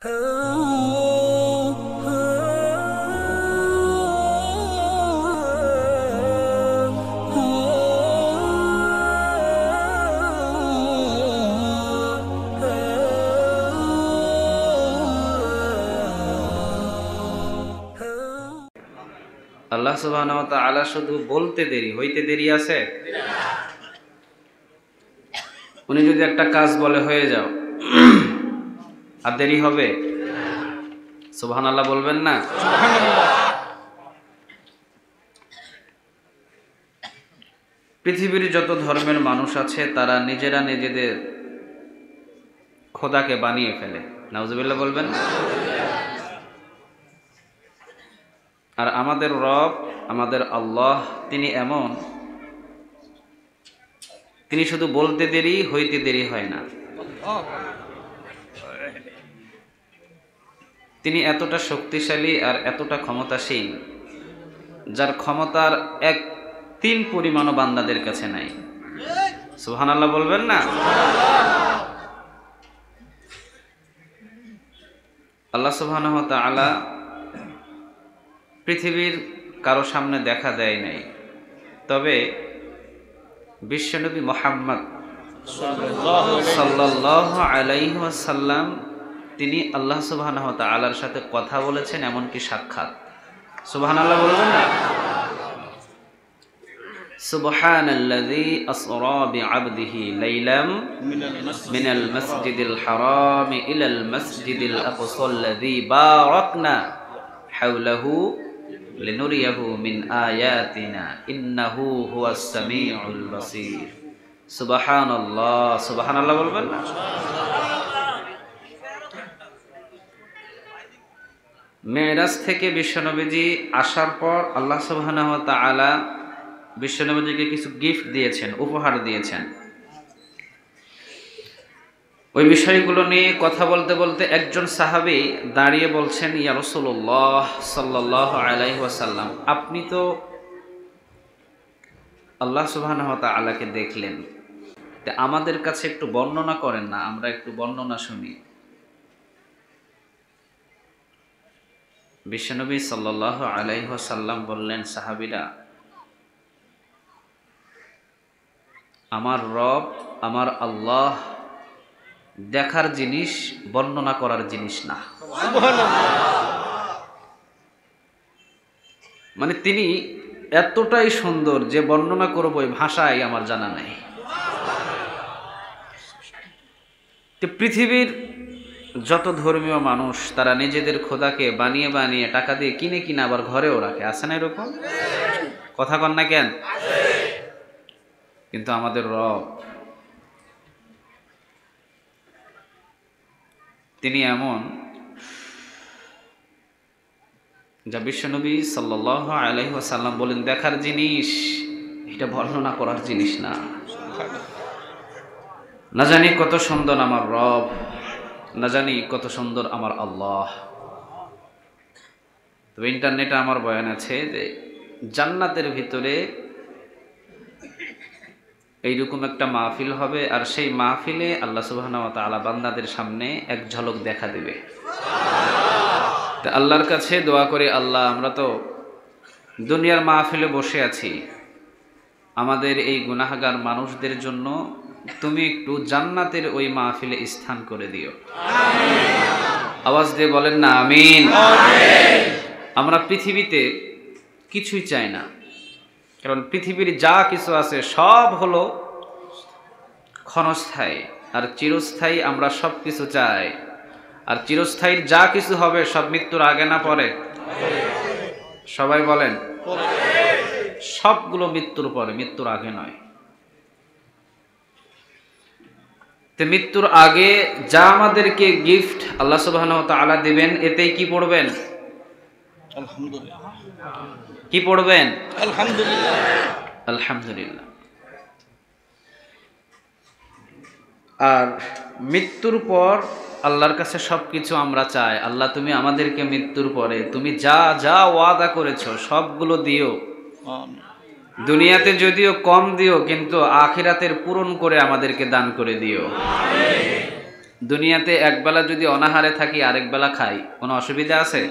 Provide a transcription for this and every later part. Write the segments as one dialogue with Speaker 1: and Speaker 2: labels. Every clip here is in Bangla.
Speaker 1: আল্লাহ সুবহানাহু ওয়া তাআলা শুধু বলতে দেরি, হইতে দেরি আছে? উনি যদি একটা কাজ বলে হয়ে যাও, আর দেরি হবে? সুবহানাল্লাহ বলবেন না? পৃথিবীর যত ধর্মের মানুষ আছে তারা নিজেরা নিজেদের খোদাকে বানিয়ে ফেলে। নাউজুবিল্লাহ বলবেন না? আর আমাদের রব, আমাদের আল্লাহ, তিনি এমন, তিনি শুধু বলতে দেরি, হইতে দেরি হয় না। তিনি এতটা শক্তিশালী আর এতটা ক্ষমতাশীল, যার ক্ষমতার এক তিন পরিমাণও বান্দাদের কাছে নাই। সুবহানাল্লাহ বলবেন না? আল্লাহ সুবহানাহু ওয়া তাআলা পৃথিবীর কারো সামনে দেখা দেয় নাই, তবে বিশ্বনবী মুহাম্মদ সাল্লাল্লাহু আলাইহি ওয়াসাল্লাম তিনি আল্লাহ সুবহানাহু ওয়া তাআলার সাথে কথা বলেছেন, এমনকি সাক্ষাৎ। সুবহানাল্লাহ বলবেন না? সুবহানাল্লাযী আসরা বিআবদিহি লাইলাম মিনাল মাসজিদিল হারাম ইলাল মাসজিদিল আকসাল্লাযী বারাকনা হাওলাহু লিনুরিয়াহু মিন আয়াতিনা ইন্নাহু হুয়াস সামিউল বাসীর। সুবহানাল্লাহ, সুবহানাল্লাহ বলবেন না? মেরাজ থেকে বিশ্বনবীজি আসার পর আল্লাহ সুবহানাহু ওয়া তাআলা বিশ্বনবীজিকে কিছু গিফট দিয়েছেন, উপহার দিয়েছেন। ওই বিষয়গুলো নিয়ে কথা বলতে বলতে একজন সাহাবী দাঁড়িয়ে বলছেন, ইয়া রাসূলুল্লাহ সাল্লাল্লাহু আলাইহি ওয়াসাল্লাম, আপনি তো আল্লাহ সুবহানাহু ওয়া তাআলাকে দেখলেন, তা আমাদের কাছে একটু বর্ণনা করেন না, আমরা একটু বর্ণনা শুনি। বিশ্বনবী সাল্লাল্লাহু আলাইহি ওয়াসাল্লাম বললেন, সাহাবীরা, আমার রব, আমার আল্লাহ দেখার জিনিস, বর্ণনা করার জিনিস না। মানে তিনি এতটাই সুন্দর যে বর্ণনা করব এই ভাষায় আমার জানা নাই। পৃথিবীর যত ধর্মীয় মানুষ তারা নিজেদের খোদাকে বানিয়ে বানিয়ে টাকা দিয়ে কিনে কিনে আবার ঘরেও রাখে, আছে না এরকম? কথা কন না কেন? কিন্তু আমাদের রব, তিনি এমন, যা বিশ্বনবী সাল্লাল্লাহু আলাইহি ওয়াসাল্লাম বলেন দেখার জিনিস, এটা বর্ণনা করার জিনিস না। না জানি কত সুন্দর আমার রব, না জানি কত সুন্দর আমার আল্লাহ। তবে ইন্টারনেটে আমার বয়ান আছে যে জান্নাতের ভিতরে এইরকম একটা মাহফিল হবে, আর সেই মাহফিলে আল্লাহ সুবহানাহু ওয়া তাআলা বান্দাদের সামনে এক ঝলক দেখা দিবে। তা আল্লাহর কাছে দোয়া করি, আল্লাহ, আমরা তো দুনিয়ার মাহফিলে বসে আছি, আমাদের এই গুনাহগার মানুষদের জন্য তুমি একটু জান্নাতের ওই মাহফিলে স্থান করে দিও। আওয়াজ দিয়ে বলেন না আমিন। আমরা পৃথিবীতে কিছুই চাই না, কারণ পৃথিবীর যা কিছু আছে সব হলো ক্ষণস্থায়ী, আর চিরস্থায়ী আমরা সব কিছু চাই। আর চিরস্থায়ীর যা কিছু হবে সব মৃত্যুর আগে না পরে? সবাই বলেন, সবগুলো মৃত্যুর পরে, মৃত্যুর আগে নয়। তো মৃত্যুর আগে যা আমাদেরকে গিফট আল্লাহ সুবহানাহু ওয়া তাআলা দিবেন, এতেই কি পড়বেন? আলহামদুলিল্লাহ। কি পড়বেন? আলহামদুলিল্লাহ। আলহামদুলিল্লাহ। আর মৃত্যুর পর আল্লাহর কাছে সবকিছু আমরা চাই, আল্লাহ তুমি আমাদেরকে মৃত্যুর পরে তুমি যা যা ওয়াদা করেছো সবগুলো দিও। দুনিয়াতে যদিও কম দিও, কিন্তু আখিরাতের পূরণ করে আমাদেরকে দান করে দিও। দুনিয়াতে একবেলা যদি অনাহারে থাকি আরেক বেলা খাই, কোনো অসুবিধা আছে?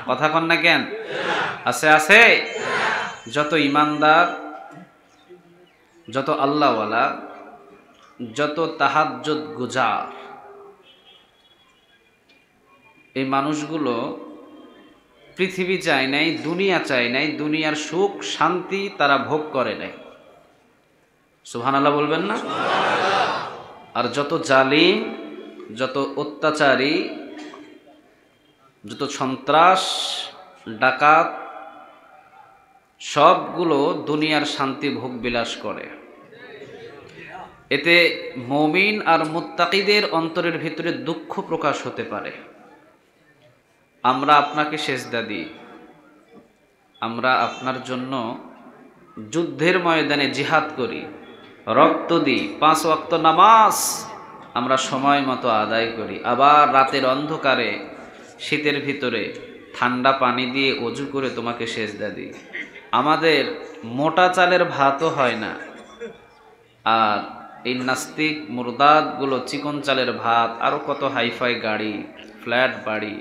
Speaker 1: কথা কন না কেন? আছে আছে। যত ইমানদার, যত আল্লাহওয়ালা, যত তাহাজ্জুদ গুজার, এই মানুষগুলো পৃথিবী চায় নাই, দুনিয়া চায় নাই, দুনিয়ার সুখ শান্তি তারা ভোগ করে নাই। সুবহানাল্লাহ বলবেন না? আর যত জালিম, যত অত্যাচারী, যত সন্ত্রাস, ডাকাত, সবগুলো দুনিয়ার শান্তি ভোগ বিলাস করে। এতে মুমিন আর মুত্তাকিদের অন্তরের ভিতরে দুঃখ প্রকাশ হতে পারে। আমরা আপনাকে সেজদা দিই, আমরা আপনার জন্য যুদ্ধের ময়দানে জিহাদ করি, রক্ত দিই, 5 ওয়াক্ত নামাজ আমরা সময় মতো আদায় করি, আবার রাতের অন্ধকারে শীতের ভিতরে ঠান্ডা পানি দিয়ে অজু করে তোমাকে সেজদা দিই। আমাদের মোটা চালের ভাতও হয় না, আর এই নাস্তিক মুরদাদগুলো চিকন চালের ভাত, আরও কত হাইফাই গাড়ি, ফ্ল্যাট বাড়ি,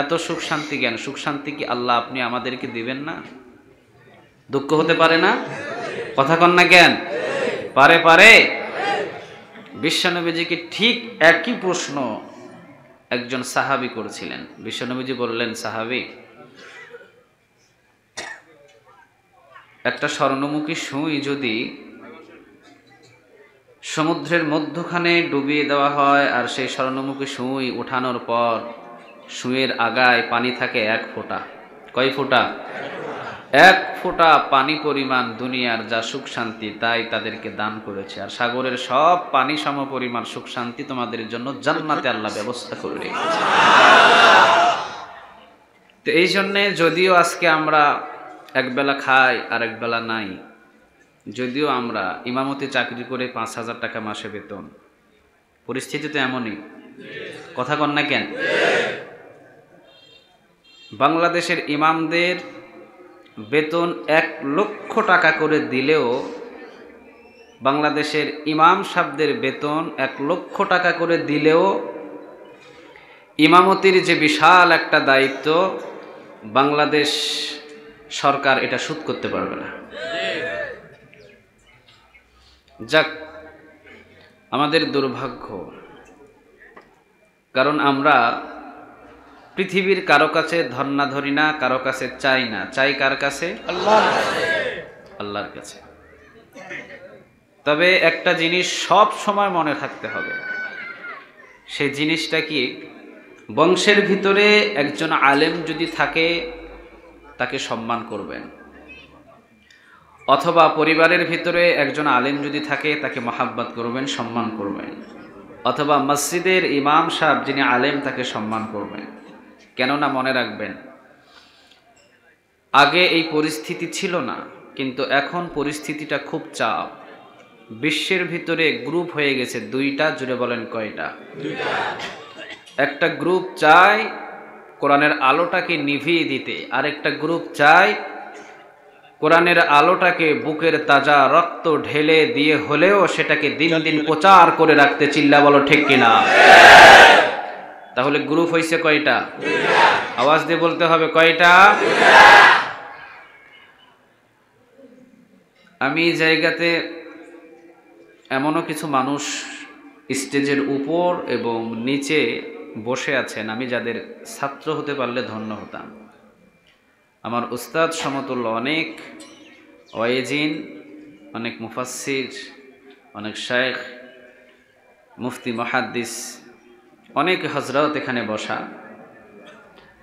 Speaker 1: এত সুখ শান্তি কেন? সুখ শান্তি কি আল্লাহ আপনি আমাদেরকে দিবেন না? দুঃখ হতে পারে না? কথা কন না কেন? পারে পারে। বিশ্বনবীজিকে ঠিক একই প্রশ্ন একজন সাহাবী করেছিলেন। বিশ্বনবীজি বললেন, সাহাবী, একটা স্বর্ণমুখী সুই যদি সমুদ্রের মধ্যখানে ডুবিয়ে দেওয়া হয়, আর সেই স্বর্ণমুখী সুই ওঠানোর পর সুইয়ের আগায় পানি থাকে 1 ফোঁটা, কয় ফোঁটা? 1 ফোঁটা পানি পরিমাণ দুনিয়ার যা সুখ শান্তি তাই তাদেরকে দান করেছে, আর সাগরের সব পানি সম পরিমাণ সুখ শান্তি তোমাদের জন্য জান্নাতে আল্লাহ ব্যবস্থা করে রেখেছে। তো এই জন্যে যদিও আজকে আমরা একবেলা খাই আর একবেলা নাই, যদিও আমরা ইমামতি চাকরি করে 5,000 টাকা মাসে বেতন, পরিস্থিতি তো এমনই। কথা কন না কেন? বাংলাদেশের ইমামদের বেতন 1 লক্ষ টাকা করে দিলেও, বাংলাদেশের ইমাম সাহেবদের বেতন 1 লক্ষ টাকা করে দিলেও ইমামতির যে বিশাল একটা দায়িত্ব, বাংলাদেশ সরকার এটা শোধ করতে পারবে না। যাক, আমাদের দুর্ভাগ্য, কারণ আমরা পৃথিবীর কারো কাছে ধর্ণা ধরি না, কারো কাছে চাই না, চাই কার কাছে? আল্লাহর কাছে। তবে একটা জিনিস সব সময় মনে থাকতে হবে, সেই জিনিসটা কি? বংশের ভিতরে একজন আলেম যদি থাকে তাকে সম্মান করবেন, অথবা পরিবারের ভিতরে একজন আলেম যদি থাকে তাকে মহাব্বত করবেন, সম্মান করবেন, অথবা মসজিদের ইমাম সাহেব যিনি আলেম তাকে সম্মান করবেন। কেননা মনে রাখবেন, আগে এই পরিস্থিতি ছিল না, কিন্তু এখন পরিস্থিতিটা খুব চাপ। বিশ্বের ভিতরে গ্রুপ হয়ে গেছে 2টা, জুড়ে বলেন কয়টা? 2টা। একটা গ্রুপ চায় কোরআনের আলোটাকে নিভিয়ে দিতে, আরেকটা গ্রুপ চায় কোরআনের আলোটাকে বুকের তাজা রক্ত ঢেলে দিয়ে হলেও সেটাকে দিন দিন প্রচার করে রাখতে। চিল্লা বলো ঠিক কিনা? তাহলে গ্রুপ হয়েছে কয়টা? আওয়াজ দিয়ে বলতে হবে, কয়টা? আমি এই জায়গাতে এমনও কিছু মানুষ স্টেজের উপর এবং নিচে বসে আছেন, আমি যাদের ছাত্র হতে পারলে ধন্য হতাম। আমার উস্তাদ সমতুল্য অনেক ওয়াইজিন, অনেক মুফাসসির, অনেক শায়েখ, মুফতি, মুহাদ্দিস, অনেক হযরত এখানে বসা।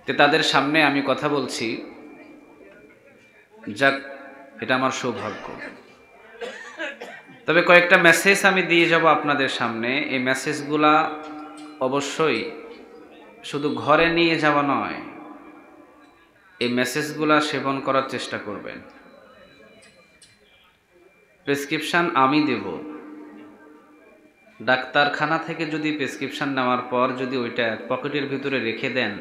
Speaker 1: তো তাদের সামনে আমি কথা বলছি, যাক, এটা আমার সৌভাগ্য। তবে কয়েকটা মেসেজ আমি দিয়ে যাব আপনাদের সামনে। এই মেসেজগুলা অবশ্যই শুধু ঘরে নিয়ে যাওয়া নয়, এই মেসেজগুলা সেবন করার চেষ্টা করবেন। প্রেসক্রিপশান আমি দেব, ডাক্তারখানা থেকে যদি প্রেসক্রিপশান নেওয়ার পর যদি ওইটা পকেটের ভিতরে রেখে দেন,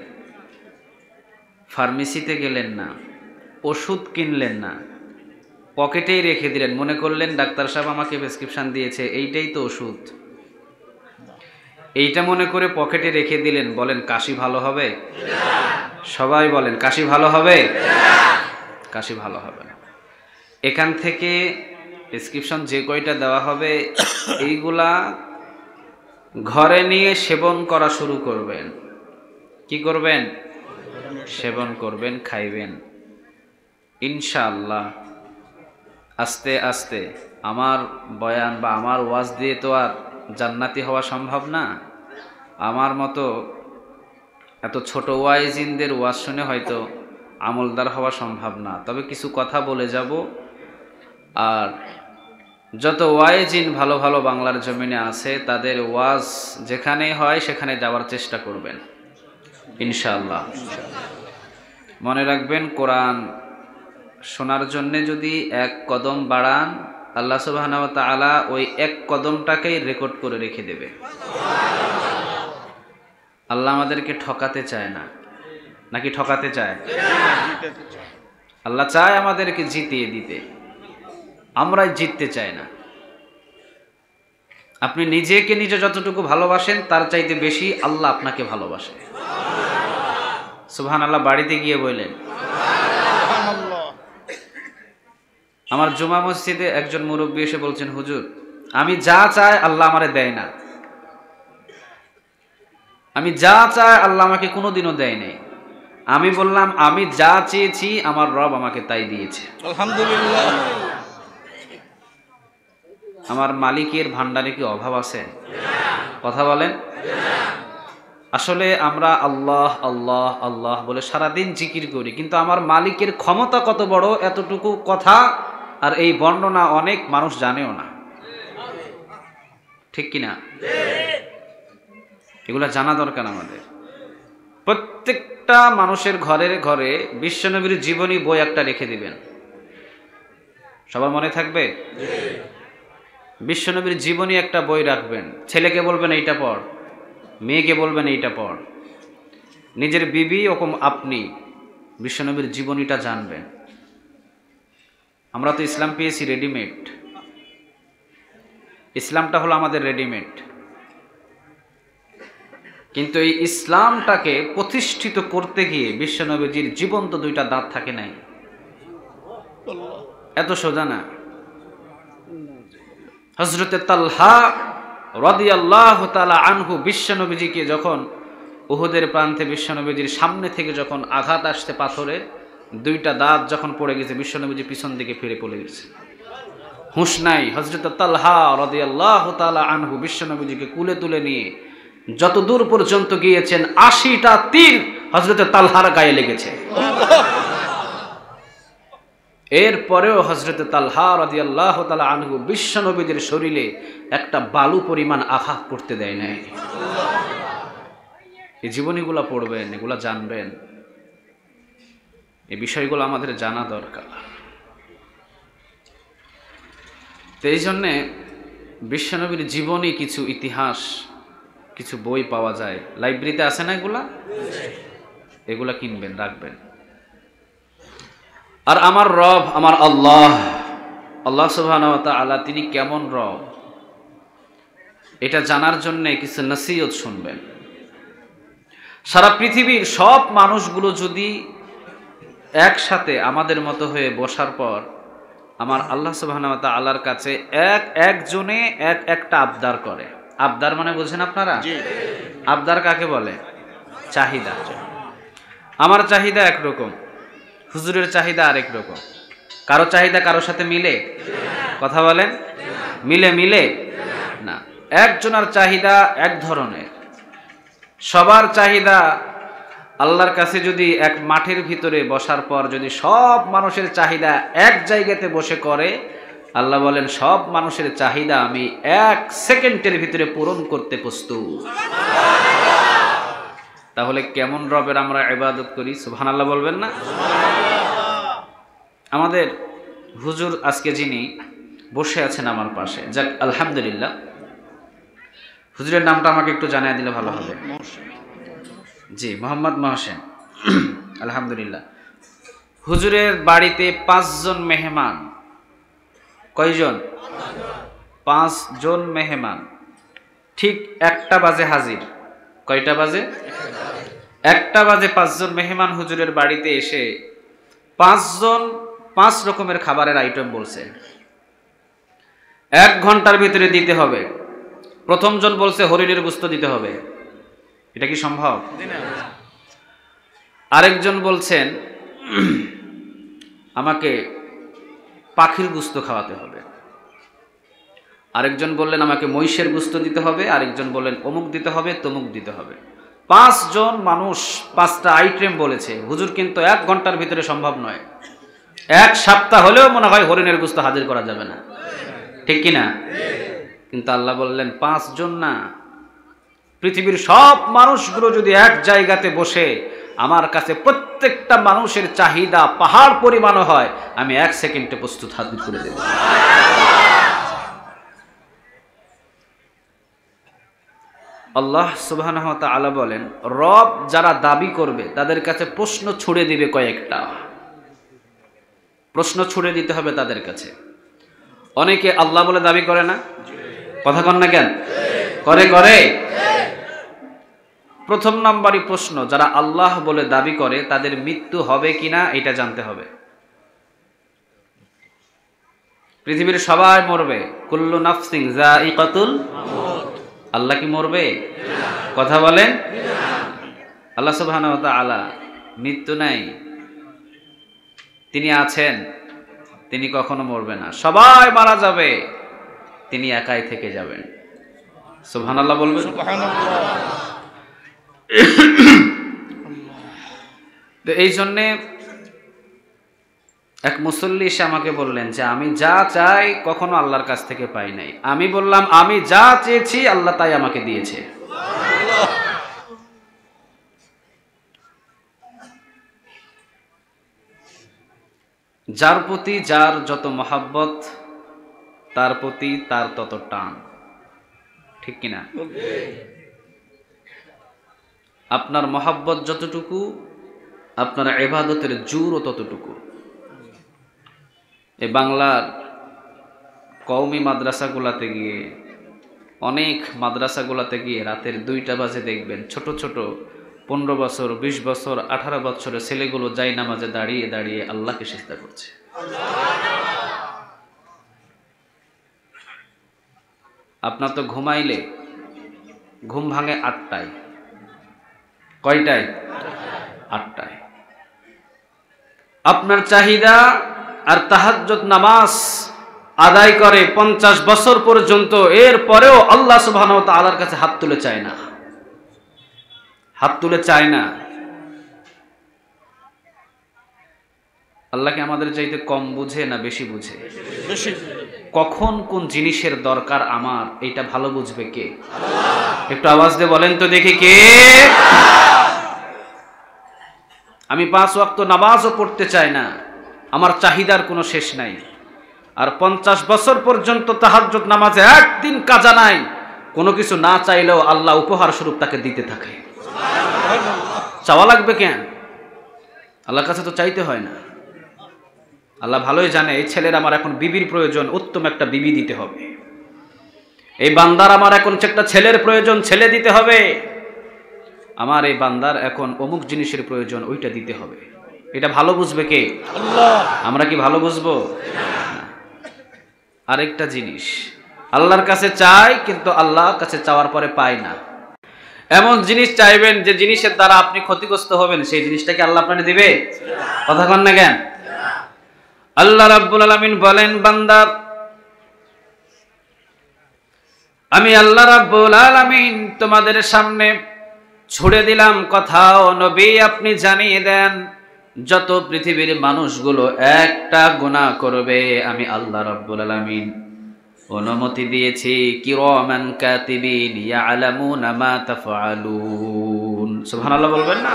Speaker 1: ফার্মেসিতে গেলেন না, ওষুধ কিনলেন না, পকেটেই রেখে দিলেন, মনে করলেন ডাক্তার সাহেব আমাকে প্রেসক্রিপশান দিয়েছে, এইটাই তো ওষুধ। এইটা মনে করে পকেটে রেখে দিলেন, বলেন কাশি ভালো হবে? সবাই বলেন কাশি ভালো হবে? কাশি ভালো হবে না। এখান থেকে প্রেসক্রিপশন যে কয়টা দেওয়া হবে এইগুলা ঘরে নিয়ে সেবন করা শুরু করবেন। কি করবেন? সেবন করবেন, খাইবেন। ইনশাআল্লাহ আস্তে আস্তে, আমার বয়ান বা আমার ওয়াজ দিয়ে তো আর জান্নাতি হওয়া সম্ভব না। আমার মতো এত ছোট ওয়াইজিনদের ওয়াজ শুনে হয়তো আমলদার হওয়া সম্ভব না, তবে কিছু কথা বলে যাব। আর যত ওয়াইজিন ভালো ভালো বাংলার জমিনে আছে তাদের ওয়াজ যেখানে হয় সেখানে যাওয়ার চেষ্টা করবেন ইনশাআল্লাহ। মনে রাখবেন, কোরআন শোনার জন্যে যদি এক কদম বাড়ান, আল্লাহ সুবহানাহু ওয়া তাআলা ওই এক কদমটাকেই রেকর্ড করে রেখে দেবে। আল্লাহ আমাদেরকে ঠকাতে চায় না, নাকি ঠকাতে চায়? আল্লাহ চায় আমাদেরকে জিতিয়ে দিতে, আমরাই জিততে চাই না। আপনি নিজেকে নিজে যতটুকু ভালোবাসেন তার চাইতে বেশি আল্লাহ আপনাকে ভালোবাসে। সুবহানাল্লাহ বাড়িতে গিয়ে বললেন। আমার জুমা মসজিদে একজন মুরব্বী এসে বলছেন, হুজুর আমি যা চাই আল্লাহ আমারে দেয় না, আমি যা চাই আল্লাহ আমাকে কোনোদিনও দেয় নাই। আমি বললাম, আমি যা চেয়েছি আমার রব আমাকে তাই দিয়েছে, আলহামদুলিল্লাহ। আমার মালিকের ভান্ডারে কি অভাব আছে? কথা বলেন। আসলে আমরা আল্লাহ আল্লাহ আল্লাহ বলে সারাদিন জিকির করি, কিন্তু আমার মালিকের ক্ষমতা কত বড় এতটুকু কথা আর এই বর্ণনা অনেক মানুষ জানেও না, ঠিক কিনা? এগুলা জানা দরকার আমাদের। প্রত্যেকটা মানুষের ঘরে ঘরে বিশ্বনবীর জীবনী বই একটা রেখে দিবেন, সবার মনে থাকবে। বিশ্বনবীর জীবনী একটা বই রাখবেন। ছেলেকে বলবেন এইটা পড়, মেয়েকে বলবেন এইটা পড়, নিজের বিবি ওরকম আপনি বিশ্বনবীর জীবনীটা জানবেন। আমরা তো ইসলাম পেয়েছি রেডিমেড, ইসলামটা হলো আমাদের রেডিমেড, কিন্তু এই ইসলামটাকে প্রতিষ্ঠিত করতে গিয়ে বিশ্বনবীর জীবন্ত দুইটা দাঁত থাকে নাই, এত সোজা না। হযরতে তালহা রাদিয়াল্লাহু তাআলা আনহু বিশ্বনবীজিকে যখন উহুদের প্রান্তে বিশ্বনবীজির সামনে থেকে যখন আঘাত আসছে পাথরের, দুইটা দাঁত যখন পড়ে গেছে, বিশ্বনবীজি পিছন দিকে ফিরে পড়ে গেছে, হুঁশ নাই। হযরতে তালহা রাদিয়াল্লাহু তাআলা আনহু বিশ্বনবীজিকে কুলে তুলে নিয়ে যত দূর পর্যন্ত গিয়েছেন ৮০টা তীর হযরতে তালহার গায়ে লেগেছে। এরপরেও হযরতে তালহা রাদিয়াল্লাহু তাআলা আনহু বিশ্বনবীদের শরীরে একটা বালু পরিমাণ আঘাত করতে দেয় নাই। এই জীবনীগুলা পড়বেন, এগুলা জানবেন, এই বিষয়গুলো আমাদের জানা দরকার। তো এই জন্যে বিশ্বনবীর জীবনী কিছু ইতিহাস, কিছু বই পাওয়া যায়, লাইব্রেরিতে আছে না, এগুলা কিনবেন, রাখবেন। আর আমার রব আমার আল্লাহ, আল্লাহ সুবহানাহু ওয়া তাআলা তিনি কেমন রব, এটা জানার জন্য কিছু নসিহত শুনবেন। সারা পৃথিবীর সব মানুষগুলো যদি একসাথে আমাদের মতো হয়ে বসার পর আমার আল্লাহ সুবহানাহু ওয়া তাআলার কাছে একজনে একটা আবদার করে, আবদার মানে বুঝেন আপনারা? আবদার কাকে বলে? চাহিদা। আমার চাহিদা একরকম, হুজুরের চাহিদা আরেক রকম। কারো চাহিদা কারোর সাথে মিলে? কথা বলেন, মিলে না। একজনের চাহিদা এক ধরনের, সবার চাহিদা আল্লাহর কাছে যদি এক মাঠের ভিতরে বসার পর যদি সব মানুষের চাহিদা এক জায়গাতে বসে করে, আল্লাহ বলেন সব মানুষের চাহিদা আমি 1 সেকেন্ডের ভিতরে পূরণ করতে প্রস্তুত। তাহলে কেমন রবের আমরা ইবাদত করি? সুবহানাল্লাহ বলবেন না? আমাদের হুজুর আজকে যিনি বসে আছেন আমার পাশে, যাক আলহামদুলিল্লাহ, হুজুরের নামটা আমাকে একটু জানিয়ে দিলে ভালো হবে। জি, মোহাম্মদ মহসেন। আলহামদুলিল্লাহ, হুজুরের বাড়িতে 5 জন মেহমান। কয়জন? 5 জন মেহমান। ঠিক 1টা বাজে হাজির। কয়টা বাজে? 1টা বাজে 5 জন মেহমান হুজুরের বাড়িতে এসে 5 জন 5 রকমের খাবারের আইটেম বলছে, 1 ঘন্টার ভিতরে দিতে হবে। প্রথম জন বলছে হরিণের গোশত দিতে হবে। এটা কি সম্ভব? আরেকজন বলছেন আমাকে পাখির গোশত খাওয়াতে হবে। আরেকজন বললেন আমাকে মহিষের গোশত দিতে হবে। আরেকজন বললেন অমুক দিতে হবে, তমুক দিতে হবে। 5 জন মানুষ 5টা আইটেম বলেছে। হুজুর কিন্তু 1 ঘন্টার ভিতরে সম্ভব নয়। 1 সপ্তাহ হলেও মনে হয় হরিণের গোশত হাজির করা যাবে না, ঠিক কিনা? কিন্তু আল্লাহ বললেন 5 জন না, পৃথিবীর সব মানুষগুলো যদি এক জায়গাতে বসে আমার কাছে প্রত্যেকটা মানুষের চাহিদা পাহাড় পরিমাণও হয়, আমি 1 সেকেন্ডে প্রস্তুত হাজির করে দেব। আল্লাহ সুবহানাহু ওয়া তাআলা বলেন, রব যারা দাবি করবে তাদের কাছে প্রশ্ন ছুড়ে দিবে কয়েকটা। প্রশ্ন ছুড়ে দিতে হবে তাদের কাছে। অনেকে আল্লাহ বলে দাবি করে না? কথা কন না কেন? করে করে। প্রথম নাম্বারই প্রশ্ন, যারা আল্লাহ বলে দাবি করে তাদের মৃত্যু হবে কিনা এটা জানতে হবে। পৃথিবীর সবাই মরবে, কুল্লু নাফসিন যায়িকাতুল মাউত। আল্লাহ কি মরবে? কথা বলেন। আল্লাহ সুবহানাহু ওয়া তাআলা মৃত্যু নাই, তিনি আছেন, তিনি কখনো মরবে না। সবাই মারা যাবে, তিনি একাই থেকে যাবেন। সুবহানাল্লাহ বলবেন। তো এই জন্যে এক মুসল্লি এসে আমাকে বললেন যে আমি যা চাই কখনো আল্লাহর কাছ থেকে পাই নাই। আমি বললাম আমি যা চেয়েছি আল্লাহ তাই আমাকে দিয়েছে। যার প্রতি যার যত মহাব্বত, তার প্রতি তার তত টান, ঠিক কিনা? আপনার মহাব্বত যতটুকু, আপনার ইবাদতের জোরও ততটুকু। এই বাংলার কওমি মাদ্রাসাগুলাতে গিয়ে, অনেক মাদ্রাসাগুলাতে গিয়ে রাতের 2টা বাজে দেখবেন ছোট ছোট 15 বছর, 20 বছর, 18 বছরের ছেলেগুলো যায় নামাজে দাঁড়িয়ে দাঁড়িয়ে আল্লাহকে সিজদা করছে। আপনার তো ঘুমাইলে ঘুম ভাঙে 8টায়। কয়টায়? 8টায়। আপনার চাহিদা আর তাহাজ্জুদ নামাজ আদায় করে 50 বছর পর্যন্ত, এর পরেও আল্লাহ সুবহানাহু ওয়া তাআলার কাছে হাত তুলে চায় না, হাত তুলে চায় না। আল্লাহ কি আমাদের চাইতে কম বুঝে না বেশি বুঝে? কখন কোন জিনিসের দরকার আমার, এটা ভালো বুঝবে কে? একটু আওয়াজ দিয়ে বলেন তো দেখি কে? আমি 5 ওয়াক্ত নামাজও পড়তে চাই না, আমার চাহিদার কোনো শেষ নাই, আর 50 বছর পর্যন্ত তাহাজ্জুদ নামাজে একদিন কাজা নাই, কোনো কিছু না চাইলেও আল্লাহ উপহার স্বরূপ তাকে দিতে থাকে। চাওয়া লাগবে কেন? আল্লাহর কাছে তো চাইতে হয় না। আল্লাহ ভালোই জানে এই ছেলের আমার এখন বিবির প্রয়োজন, উত্তম একটা বিবি দিতে হবে। এই বান্দার আমার এখন একটা ছেলের প্রয়োজন, ছেলে দিতে হবে। আমার এই বান্দার এখন অমুক জিনিসের প্রয়োজন, ওইটা দিতে হবে। এটা ভালো বুঝবে কে? আল্লাহ। আমরা কি ভালো বুঝবো? আরেকটা জিনিস, আল্লাহর কাছে চাই কিন্তু আল্লাহর কাছে চাওয়ার পরে পাই না। এমন জিনিস চাইবেন যে জিনিসের দ্বারা আপনি ক্ষতিগ্রস্ত হবেন, সেই জিনিসটাকে আল্লাহ আপনাকে দিবে? কথা কন না কেন? আল্লাহ রাব্বুল আলামিন বলেন, বান্দা আমি আল্লাহ রাব্বুল আলামিন তোমাদের সামনে ছুড়ে দিলাম কথা, ও নবী আপনি জানিয়ে দেন যত পৃথিবীর মানুষগুলো একটা গুনাহ করবে, আমি আল্লাহ রাব্বুল আলামিন অনুমতি দিয়েছি কিরামান কাতিবিন ইয়ালামুনা মা তাফআলুন। সুবহানাল্লাহ বলবেন না?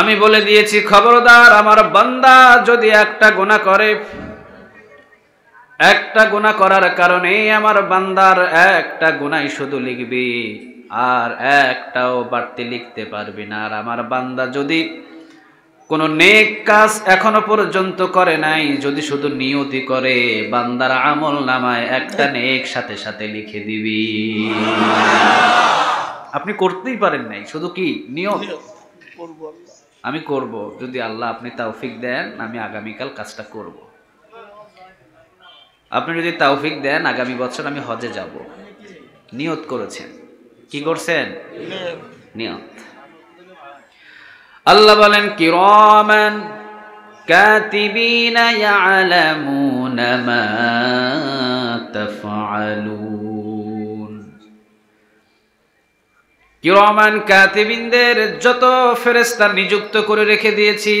Speaker 1: আমি বলে দিয়েছি খবরদার আমার বান্দা যদি একটা গুনাহ করে, একটা গুনাহ করার কারণে আমার বান্দার একটা গুনাহই শুধু লিখবি, আর একটাও বাড়তি লিখতে পারবি না। আর আমার বান্দা যদি কোন নেক কাজ এখনো পর্যন্ত করে নাই, যদি শুধু নিয়তি করে বান্দার আমল নামায় একটা নেক সাথে সাথে লিখে দিবি। আপনি করতেই পারেন নাই, শুধু কি নিয়ত, আমি করব, যদি আল্লাহ আপনি তৌফিক দেন আমি আগামীকাল কাজটা করব। আপনি যদি তৌফিক দেন আগামী বছর আমি হজে যাব, নিয়ত করেছেন। কি করছেন? নিয়ত। আল্লাহ বলেন কিরামান কাতিবিনা ইয়ালামুনা মা তাফআলুন। কিরামান কাতিবিনদের যত ফেরেশতা নিযুক্ত করে রেখে দিয়েছি।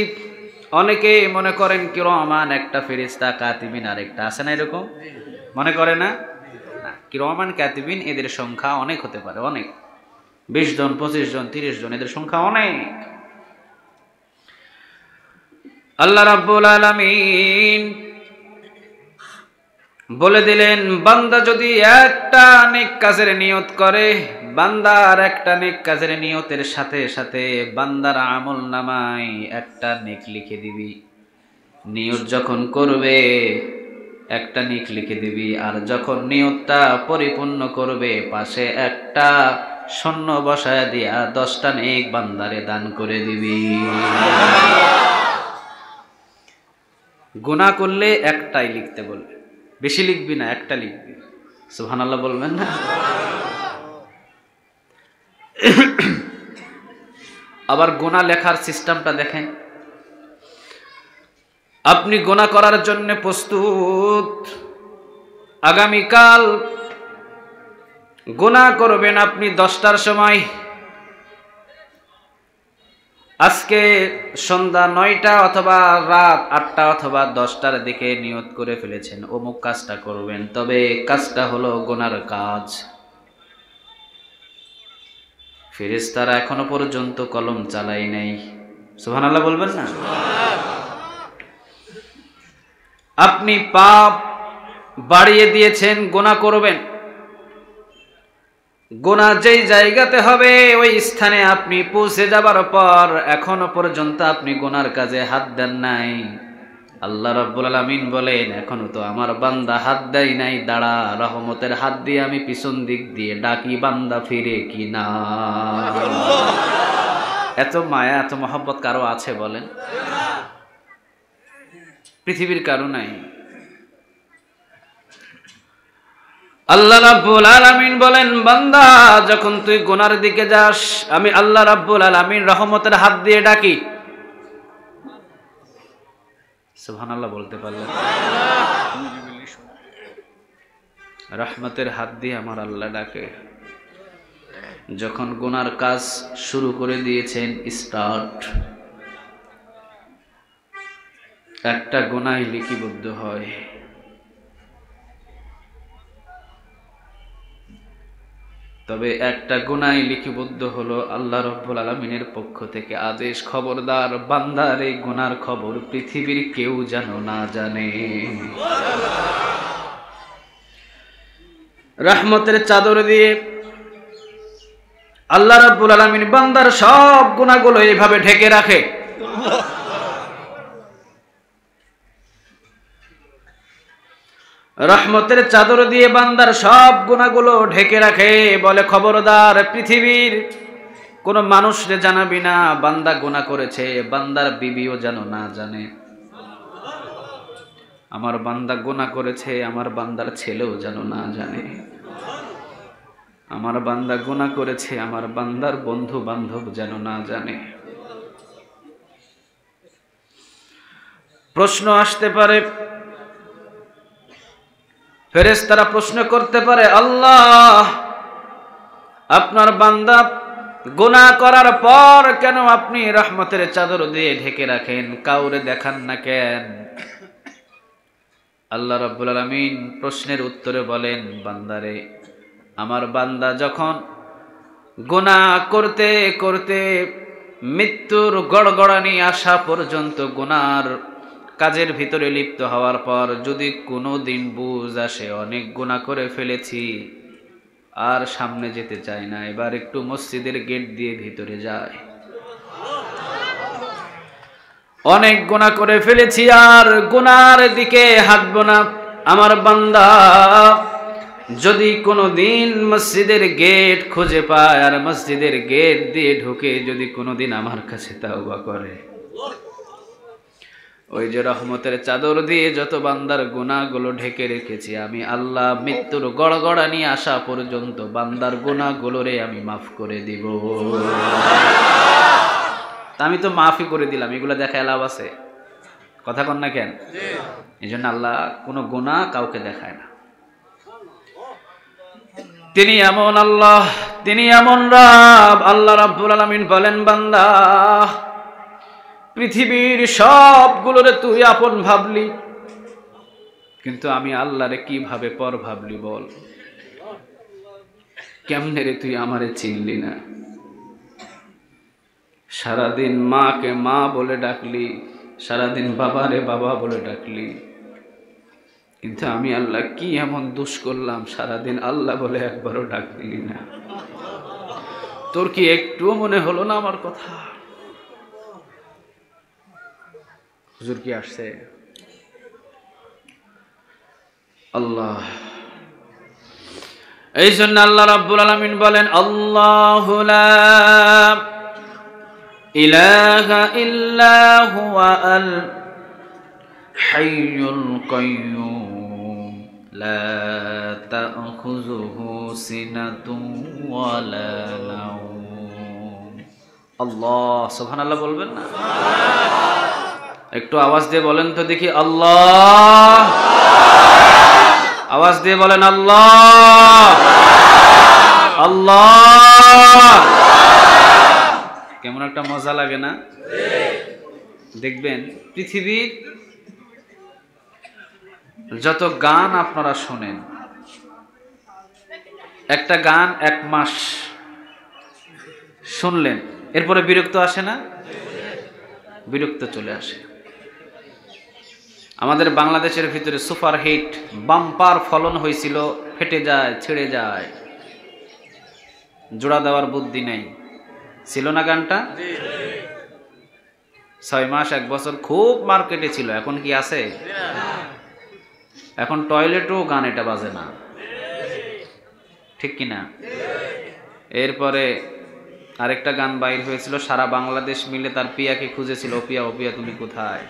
Speaker 1: অনেকে মনে করেন কিরামান একটা ফেরেশতা, কাতিবিন আরেকটা, আছে না এরকম? মনে করে না? কিরামান কাতিবিন এদের সংখ্যা অনেক হতে পারে, অনেক, 20 জন 25 জন 30 জন, এদের সংখ্যা অনেক। আল্লাহ রাব্বুল আলামিন বলে দিলেন বান্দা যদি একটা নেক কাজের নিয়ত করে, বান্দার একটা নেক কাজের নিয়তের সাথে সাথে বান্দার আমল নামায় একটা নেক লিখে দিবি। নিয়ত যখন করবে একটা নেক লিখে দিবি, আর যখন নিয়তটা পরিপূর্ণ করবে পাশে একটা শূন্য বসায় দিয়া 10টা নেক বান্দারে দান করে দিবি। গুনাহ করলে একটাই লিখতে বলবে, বেশি লিখবি না, একটা লিখবি। সুবহানাল্লাহ বলবেন না? আবার গুনাহ লেখার সিস্টেমটা দেখেন। আপনি গুনাহ করার জন্য প্রস্তুত, আগামীকাল গুনাহ করবেন আপনি 10টার সময়। আজকে সন্ধ্যা 9টা অথবা রাত 8টা অথবা 10টার দিকে নিয়ত করে ফেলেছেন অমুক কাজটা করবেন, তবে কাজটা হলো গুনার কাজ। ফেরেশতারা এখনো পর্যন্ত কলম চালাই নাই। সুবহানাল্লাহ বলবেন না? আপনি পাপ বাড়িয়ে দিয়েছেন, গুনাহ করবেন, গুনাহ যেই জায়গাতে হবে ওই স্থানে আপনি পৌঁছে যাবার পর এখনো পর্যন্ত আপনি গুনার কাজে হাত দেন নাই। আল্লাহ রাব্বুল আলামিন বলেন এখনো তো আমার বান্দা হাত দেয় নাই, দাঁড়া, রহমতের হাত দিয়ে আমি পিছন দিক দিয়ে ডাকি বান্দা ফিরে কিনা। এত মায়া এত মহব্বত কারো আছে বলেন? পৃথিবীর কারো নাই। আল্লাহ রাব্বুল আলামিন বলেন বান্দা যখন তুই গুনার দিকে যাস আমি আল্লাহ রাব্বুল আলামিন রহমতের হাত দিয়ে ডাকি। সুবহানাল্লাহ বলতে পারলেন? রহমতের হাত দিয়ে আমার আল্লাহ ডাকে। যখন গুনার কাজ শুরু করে দিয়েছেন, স্টার্ট, একটা গুনাহ লিপিবদ্ধ হয়। তবে একটা গুনাহ লিপিবদ্ধ হলো আল্লাহ রাব্বুল আলামিনের পক্ষ থেকে আদেশ, খবরদার বান্দার এই গুনার খবর পৃথিবীর কেউ যেন না জানে। রহমতের চাদর দিয়ে আল্লাহ রাব্বুল আলামিন বান্দার সব গুনাহগুলো এইভাবে ঢেকে রাখে। রহমতের চাদর দিয়ে বান্দার সব গুনাহগুলো ঢেকে রাখে, বলে খবরদার পৃথিবীর কোন মানুষরে জানাবি না বান্দা গুনাহ করেছে, বান্দার বিবিও যেন না জানে। আমার বান্দা গুনাহ করেছে আমার বান্দার ছেলেও যেন না জানে। আমার বান্দা গুনাহ করেছে আমার বান্দার বন্ধু বান্ধব যেন না জানে। প্রশ্ন আসতে পারে, ফেরেশতারা প্রশ্ন করতে পারে, আল্লাহ আপনার বান্দা গুনাহ করার পর কেন আপনি রহমতের চাদর দিয়ে ঢেকে রাখেন, কাউরে দেখান না কেন? আল্লাহ রাব্বুল আলামিন প্রশ্নের উত্তরে বলেন, বান্দারে, আমার বান্দা যখন গুনাহ করতে করতে মৃত্যুর গড়গড়ানি আসা পর্যন্ত গুনার কাজের ভিতরে লিপ্ত হওয়ার পর যদি কোনো দিন বুঝ আসে অনেক গুনাহ করে ফেলেছি আর সামনে যেতে চায় না, এবার একটু মসজিদের গেট দিয়ে ভিতরে যায়, অনেক গুনাহ করে ফেলেছি আর গুনার দিকে হাঁটবো না। আমার বান্দা যদি কোনোদিন মসজিদের গেট খুঁজে পায় আর মসজিদের গেট দিয়ে ঢুকে যদি কোনোদিন আমার কাছে তাওবা করে, ওই যে রহমতের চাদর দিয়ে যত বান্দার গুনাহগুলো ঢেকে রেখেছি, আমি আল্লাহ মৃত্যুর গড়গড়া নিয়ে আসা পর্যন্ত বান্দার গুনাহগুলোরে আমি মাফ করে দিব। আমি তো মাফই করে দিলাম, এগুলো দেখায় লাভ আছে? কথা কন না কেন? এই জন্য আল্লাহ কোনো গুনাহ কাউকে দেখায় না। তিনি এমন আল্লাহ, তিনি এমন রব। আল্লাহ রাব্বুল আলামিন বলেন, বান্দা পৃথিবীর সবগুলোরে তুই আপন ভাবলি, কিন্তু আমি আল্লাহরে কিভাবে পর ভাবলি বল? কেমনে রে তুই আমারে চিনলি না? সারাদিন মাকে মা বলে ডাকলি, সারাদিন বাবারে বাবা বলে ডাকলি, কিন্তু আমি আল্লাহ কি এমন দোষ করলাম সারাদিন আল্লাহ বলে একবারও ডাক দিলি না? তোর কি একটুও মনে হলো না আমার কথা? হুজুর কি আসছে? আল্লাহ, এই জন্য আল্লাহ রাব্বুল আলামিন বলেন, আল্লাহু লা ইলাহা ইল্লা হুয়া আল হাইয়ুল কাইয়্যুম লা তাখুযুহু সিনাতুন ওয়ালা নাওম। আল্লাহ, সুবহানাল্লাহ বলবেন না? একটু আওয়াজ দিয়ে বলেন তো দেখি, আল্লাহ। আওয়াজ দিয়ে বলেন, আল্লাহ আল্লাহ। কেমন একটা মজা লাগে না? দেখবেন পৃথিবীর যত গান আপনারা শোনেন, একটা গান 1 মাস শুনলেন, এরপরে বিরক্ত আসে না? বিরক্ত চলে আসে। আমাদের বাংলাদেশের ভিতরে সুপারহিট বাম্পার ফলন হয়েছিল, ফেটে যায়, ছেড়ে যায়, জোড়া দেওয়ার বুদ্ধি নেই, ছিল না গানটা? 6 মাস 1 বছর খুব মার্কেটে ছিল। এখন কি আছে? এখন টয়লেটও গান এটা বাজে না, ঠিক কিনা? এরপরে আরেকটা গান বাইর হয়েছিল, সারা বাংলাদেশ মিলে তার পিয়াকে খুঁজেছিল, ও পিয়া ও পিয়া তুমি কোথায়।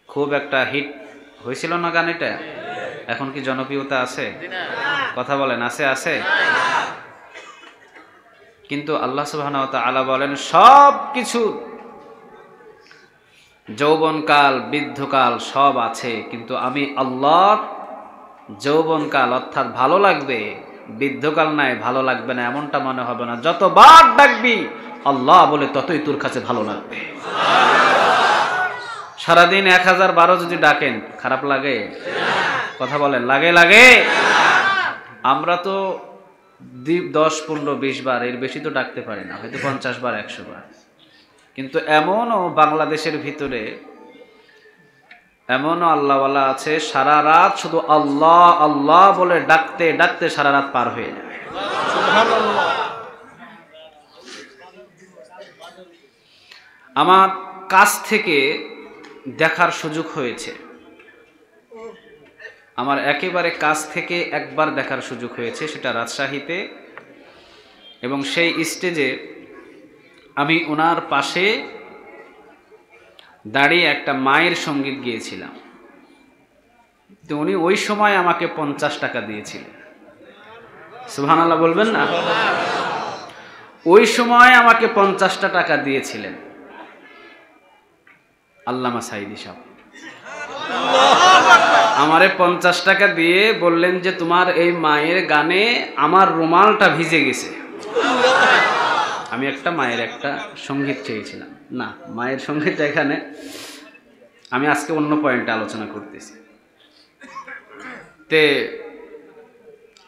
Speaker 1: খুব একটা হিট হয়েছিল না গান এটা? এখন কি জনপ্রিয়তা আছে? কথা বলেন, আছে? আছে। কিন্তু আল্লাহ সুবহানাহু ওয়া তাআলা বলেন, সব কিছু যৌবনকাল বৃদ্ধকাল সব আছে, কিন্তু আমি আল্লাহর যৌবনকাল অর্থাৎ ভালো লাগবে, বৃদ্ধকাল নাই ভালো লাগবে না এমনটা মনে হবে না। যতবার ডাকবি আল্লাহ বলে ততই তোর কাছে ভালো লাগবে। সারাদিন 1012 যদি ডাকেন খারাপ লাগে? কথা বলেন, লাগে? লাগে। আমরা তো 10, 15, 20 বার, এর বেশি তো ডাকতে পারি না, হয়তো 50 বার 100 বার। কিন্তু এমনও বাংলাদেশের ভিতরে এমনও আল্লাহওয়ালা আছে, সারা রাত শুধু আল্লাহ আল্লাহ বলে ডাকতে ডাকতে সারা রাত পার হয়ে যাবে। আমার কাছ থেকে দেখার সুযোগ হয়েছে, আমার একেবারে কাছ থেকে একবার দেখার সুযোগ হয়েছে, সেটা রাজশাহীতে। এবং সেই স্টেজে আমি ওনার পাশে দাঁড়িয়ে একটা মায়ের সঙ্গীত গিয়েছিলাম। তো উনি ওই সময় আমাকে 50 টাকা দিয়েছিলেন। সুবহানাল্লাহ বলবেন না? ওই সময় আমাকে 50টা টাকা দিয়েছিলেন আল্লামা সাঈদী সাহেব। আমারে 50 টাকা দিয়ে বললেন যে তোমার এই মায়ের গানে আমার রুমালটা ভিজে গেছে। আমি একটা মায়ের একটা সঙ্গীত চেয়েছিলাম, না মায়ের সঙ্গীত এখানে, আমি আজকে অন্য পয়েন্টে আলোচনা করতেছি। তে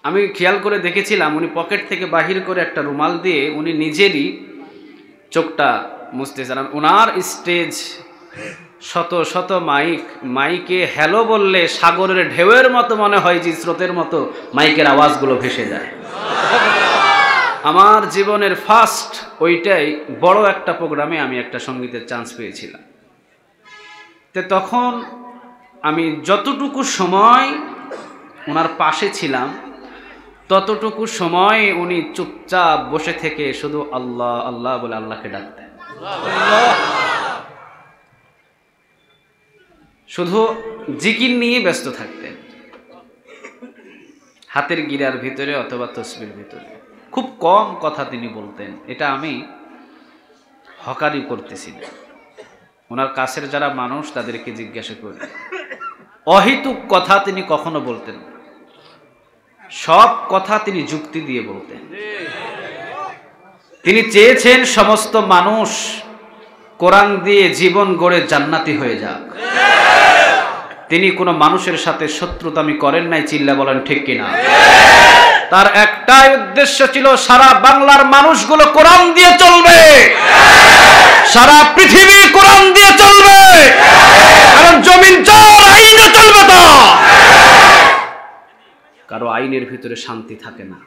Speaker 1: আমি খেয়াল করে দেখেছিলাম উনি পকেট থেকে বাহির করে একটা রুমাল দিয়ে উনি নিজেরই চোখটা মুছতেছেন। ওনার স্টেজ শত শত মাইকে হ্যালো বললে সাগরের ঢেউয়ের মতো মনে হয়, যে স্রোতের মতো মাইকের আওয়াজগুলো ভেসে যায়। আমার জীবনের ফার্স্ট ওইটাই বড় একটা প্রোগ্রামে আমি একটা সঙ্গীতের চান্স পেয়েছিলাম। তো তখন আমি যতটুকু সময় ওনার পাশে ছিলাম ততটুকু সময় উনি চুপচাপ বসে থেকে শুধু আল্লাহ আল্লাহ বলে আল্লাহকে ডাকতেন, শুধু জিকির নিয়ে ব্যস্ত থাকতেন, হাতের গিরার ভিতরে অথবা তসবির ভিতরে। খুব কম কথা তিনি বলতেন। এটা আমি হকারি করতেছি না, ওনার কাছের যারা মানুষ তাদেরকে জিজ্ঞাসা করি। অহেতুক কথা তিনি কখনো বলতেন না, সব কথা তিনি যুক্তি দিয়ে বলতেন। তিনি চেয়েছেন সমস্ত মানুষ কোরআন দিয়ে জীবন গড়ে জান্নাতি হয়ে যাক। তিনি কোনো মানুষের সাথে শত্রুতামি করেন নাই, চিল্লা বলেন ঠিক কিনা? তার একটাই উদ্দেশ্য ছিল সারা বাংলার মানুষগুলো কোরআন দিয়ে চলবে, সারা পৃথিবী কোরআন দিয়ে চলবে, কারণ জমিন যার আইনে চলবে তো। কারো আইনের ভিতরে শান্তি থাকে না,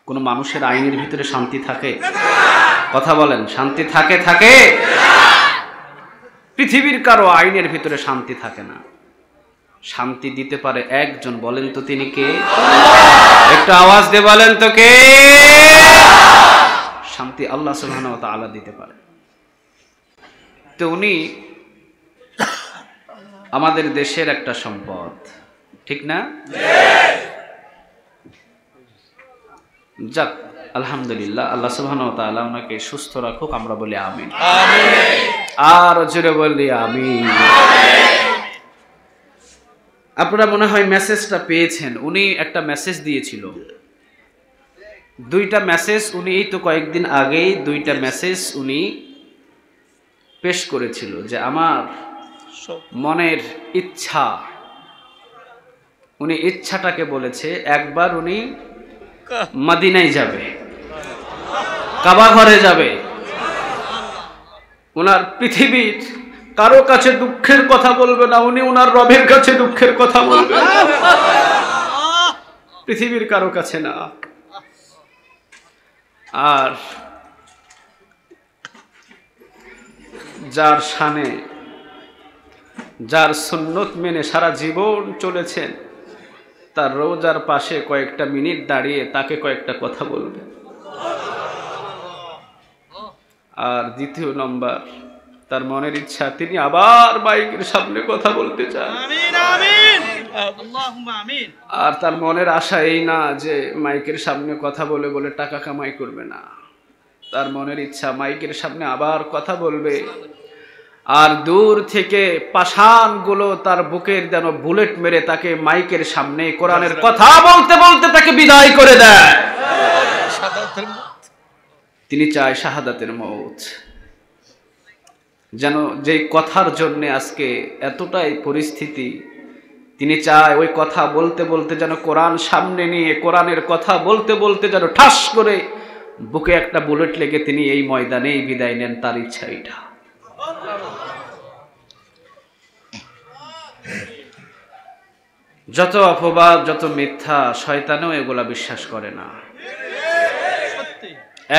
Speaker 1: কোনো মানুষের আইনের ভিতরে শান্তি থাকে? কথা বলেন, শান্তি থাকে? থাকে। পৃথিবীর কারো আইনের ভিতরে শান্তি থাকে না। শান্তি দিতে পারে একজন, বলেন তো তিনি কে? একটু আওয়াজ দিয়ে বলেন তো কে? শান্তি আল্লাহ সুবহানাহু ওয়া তাআলা দিতে পারে। তো উনি আমাদের দেশের একটা সম্পদ, ঠিক না? যাক, আলহামদুলিল্লাহ, আল্লাহ সুবহানাহু ওয়া তাআলা ওনাকে সুস্থ রাখুক, আমরা বলি আমিন। আর জোরে বলি আমিন। আপনারা মনে হয় মেসেজটা পেয়েছেন। উনি একটা মেসেজ দিয়েছিল, দুইটা মেসেজ উনি এই তো কয়েকদিন আগেই দুইটা মেসেজ উনি পেশ করেছিল যে আমার মনের ইচ্ছা। উনি ইচ্ছাটাকে বলেছে, একবার উনি মদিনায় যাবে, কাবা ঘরে যাবে, ওনার পৃথিবীর কারো কাছে দুঃখের কথা বলবে না, উনি ওনার রবের কাছে দুঃখের কথা বলবে, পৃথিবীর কারো কাছে না। আর যার শানে, যার সুন্নত মেনে সারা জীবন চলেছেন, তার রোজার পাশে কয়েকটা মিনিট দাঁড়িয়ে তাকে কয়েকটা কথা বলবে। আর দ্বিতীয় নম্বর, তার মনের ইচ্ছা তিনি আবার মাইকের সামনে কথা বলতে চান। আর তার মনের আশা এই না যে মাইকের সামনে কথা বলে বলে টাকা কামাই করবে না, তার মনের ইচ্ছা মাইকের সামনে আবার কথা বলবে। আর দূর থেকে পাষাণগুলো তার বুকের যেন বুলেট মেরে তাকে মাইকের সামনে কোরআনের কথা বলতে বলতে তাকে বিদায় করে দেয়। তিনি চায় শাহাদাতের মওত। যেন যে কথার জন্য আজকে এতটাই পরিস্থিতি, তিনি চায় ওই কথা বলতে বলতে যেন কোরআন সামনে নিয়ে কোরআনের কথা বলতে বলতে যেন ঠাস করে বুকে একটা বুলেট লেগে তিনি এই ময়দানেই বিদায় নেন। তার ইচ্ছা এটা। যত অপবাদ, যত মিথ্যা, শয়তানেও এগুলা বিশ্বাস করে না।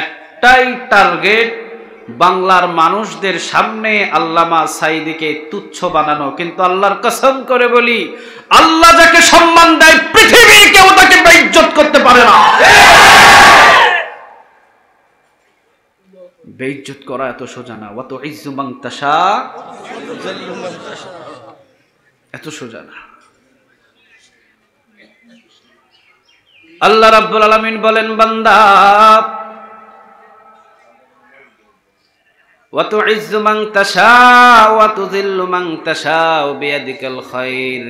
Speaker 1: একটাই টার্গেট, বাংলার মানুষদের সামনে আল্লামা সাঈদীকে তুচ্ছ বানানো। কিন্তু আল্লাহর কসম করে বলি, আল্লাহ যাকে সম্মান দেয় পৃথিবীর কেউ তাকে বেইজ্জত করতে পারে না। বেইজ্জত করা এত সোজা না। ওয়া তুইজ্জু মান তাশা, এত সোজা না। আল্লাহ রাব্বুল আলামিন বলেন, বান্দা ওয়া তুইজ্জু মান তাশা ওয়া তুযিল্লু মান তাশা বিয়াদিকাল খায়র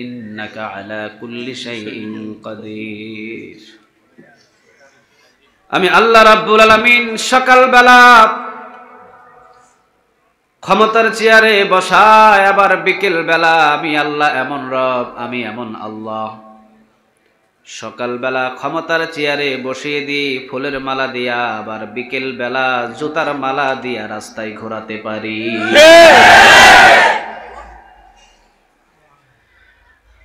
Speaker 1: ইন্নাকা আলা কুল্লি শাইইন কাদির। আমি আল্লাহ রাব্বুল আলামিন সকালবেলা ক্ষমতার চেয়ারে বসায়, আবার বিকেল বেলা আমি আল্লাহ এমন রব, আমি এমন আল্লাহ। সকালবেলা ক্ষমতার চেয়ারে বসিয়ে দিই ফুলের মালা দিয়া, আবার বিকেল বেলা জুতার মালা দিয়া রাস্তায় ঘোরাতে পারি।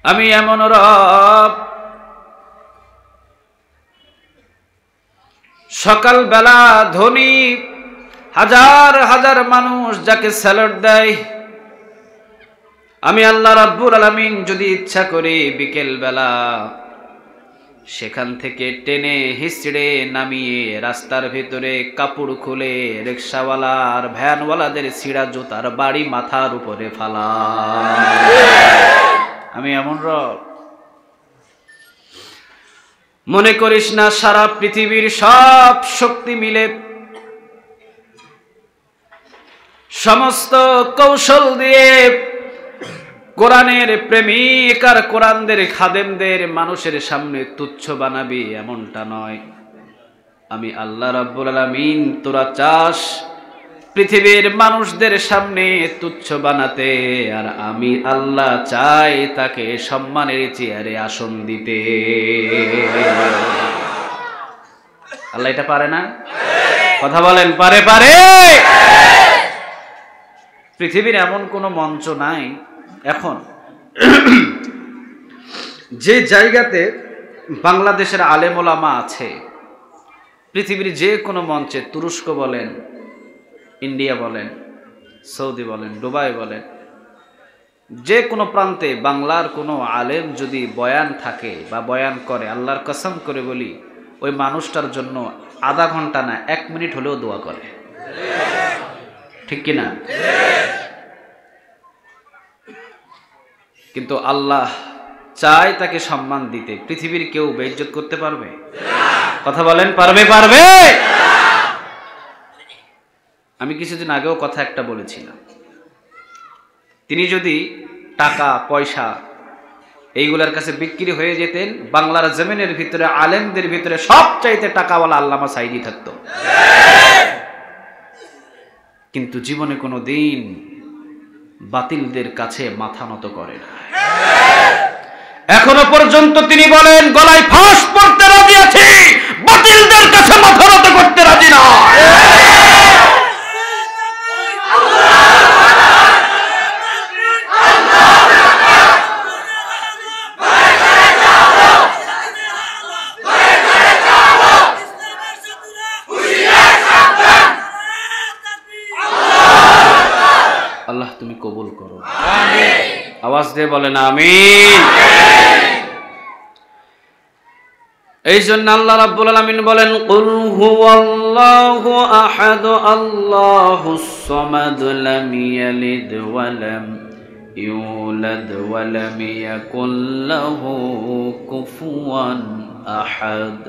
Speaker 1: আমি এমন রব। সকালবেলা ধনী হাজার হাজার মানুষ যাকে স্যালুট দেয়, আমি আল্লাহ রাব্বুল আলামিন যদি ইচ্ছা করি বিকেল বেলা সেখান থেকে টেনে হিচড়ে নামিয়ে রাস্তার ভিতরে কাপড় খুলে রিকশাওয়ালা আর ভ্যানওয়ালাদের ছিঁড়া জুতার বাড়ি মাথার উপরে ফালা। আমি এমন রব। মনে করিস না সারা পৃথিবীর সব শক্তি মিলে সমস্ত কৌশল দিয়ে কোরআনের প্রেমিক আর কোরআনদের খাদেমদের মানুষের সামনে তুচ্ছ বানাবি, এমনটা নয়। আমি আল্লাহ রাব্বুল আলামিন তোরা চাস পৃথিবীর মানুষদের সামনে তুচ্ছ বানাতে, আর আমি আল্লাহ চাই তাকে সম্মানের চেয়ারে আসন দিতে। আল্লাহ এটা পারে না? কথা বলেন, পারে? পারে। পৃথিবীর এমন কোনো মঞ্চ নাই এখন যে জায়গাতে বাংলাদেশের আলেম ওলামা আছে, পৃথিবীর যে কোনো মঞ্চে, তুরস্ক বলেন, ইন্ডিয়া বলেন, সৌদি বলেন, দুবাই বলেন, যে কোনো প্রান্তে বাংলার কোনো আলেম যদি বয়ান থাকে বা বয়ান করে, আল্লাহর কসম করে বলি ওই মানুষটার জন্য আধা ঘন্টা না 1 মিনিট হলেও দোয়া করে। ঠিক কিনা? কিন্তু আল্লাহ চায় তাকে সম্মান দিতে। পৃথিবীর কেউ বেইজ্জত করতে পারবে? কথা বলেন, পারবে? পারবে। আমি কিছুদিন আগেও কথা একটা বলেছিলাম, তিনি যদি টাকা পয়সা এইগুলার কাছে বিক্রি হয়ে যেতেন, বাংলার জমিনের ভিতরে আলেমদের ভিতরে সবচাইতে টাকাওয়ালা আল্লামা সাইদি থাকতো। কিন্তু জীবনে কোনো দিন বাতিলদের কাছে মাথা নত করে না। এখনো পর্যন্ত তিনি বলেন, গলায় ফাঁস পড়তে রাজি আছি, বাতিলদের কাছে মাথা নত করতে রাজি না। আল্লাহ তুমি কবুল করো, আমিন। আওয়াজ দিয়ে বলেন আমিন। এই জন্য আল্লাহ রাব্বুল আলামিন বলেন, কুল হুয়াল্লাহু আহাদ আল্লাহুস সামাদ লাম ইয়ালিদ ওয়া লাম ইউলাদ ওয়া লাম ইয়াকুল লাহু কুফুয়ান আহাদ।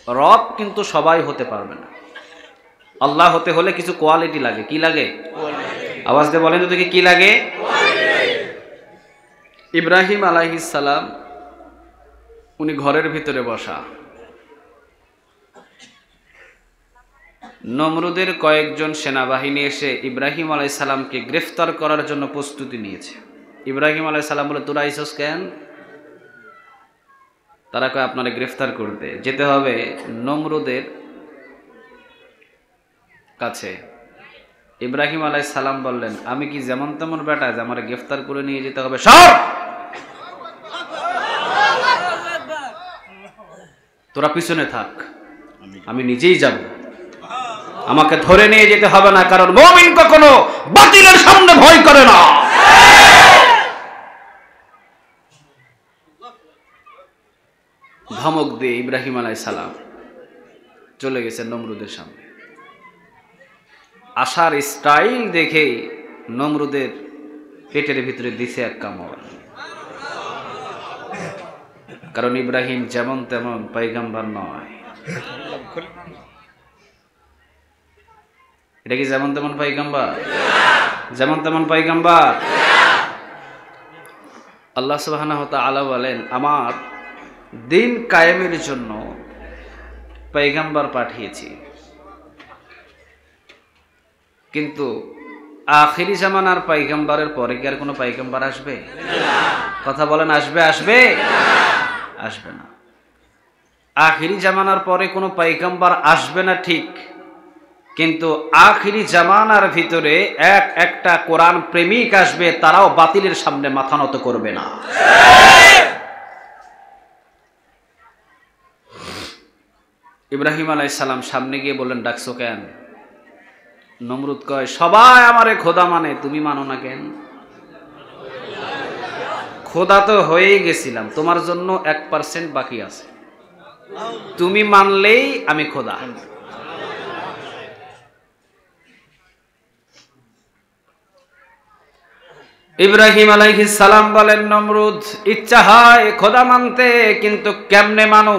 Speaker 1: রব কিন্তু সবাই হতে পারবে না। আল্লাহ হতে হলে কিছু কোয়ালিটি লাগে। কি লাগে? আওয়াজ দিয়ে বলেন তো দেখি, কি লাগে? ইব্রাহিম আলাইহিস সালাম, উনি ঘরের ভিতরে বসা, নমরুদের কয়েকজন সেনাবাহিনী এসে ইব্রাহিম আলাইহিস সালামকে গ্রেফতার করার জন্য প্রস্তুতি নিয়েছে। ইব্রাহিম আলাইহিস সালাম বলে, তোরা আইছস কেন? তারা কয়, আপনারা গ্রেফতার করতে যেতে হবে নমরুদের কাছে। ইব্রাহিম আলাইহিস সালাম বললেন, আমি কি যেমন তেমন বেটা যে আমার গ্রেফতার করে নিয়ে যেতে হবে? সর, তোরা পিছনে থাক, আমি নিজেই যাব। আমাকে ধরে নিয়ে যেতে হবে না, কারণ মুমিন কখনো বাতিলের সামনে ভয় করে না। ধমক দিয়ে ইব্রাহিম আলাইহিস সালাম চলে গেছেন নমরুদের সামনে। আসার স্টাইল দেখে নমরুদের পেটের ভিতরে দিছে এক কামড়, কারণ ইব্রাহিম যেমন তেমন পয়গম্বর নয়। এটা কি যেমন তেমন পয়গম্বর? যেমন তেমন পয়গম্বর? আল্লাহ সুবহানাহু ওয়া তাআলা বলেন, আমার দিন কায়েমের জন্য পয়গম্বর পাঠিয়েছি, কিন্তু আখিরি জামানার পয়গম্বরের পরে কি আর কোনো পয়গম্বর আসবে? কথা বলেন, আসবে? আসবে? আসবে না। আখিরি জামানার পরে কোনো পয়গম্বর আসবে না ঠিক, কিন্তু আখিরি জামানার ভিতরে একটা কোরআন প্রেমিক আসবে, তারাও বাতিলের সামনে মাথা নত করবে না। ইব্রাহিম আলাইহিস সালাম সামনে গিয়ে বললেন, ডাকছো কেন? নমরুদ কয়, সবাই আমারে খোদা মানে, তুমি মানো না কেন? খোদা তো হয়েই গেছিলাম, তোমার জন্য 1% বাকি আছে, তুমি মানলেই আমি খোদা। ইব্রাহিম আলাইহিস সালাম বলেন, নমরুদ, ইচ্ছা হয় খোদা মানতে, কিন্তু কেমনে মানো?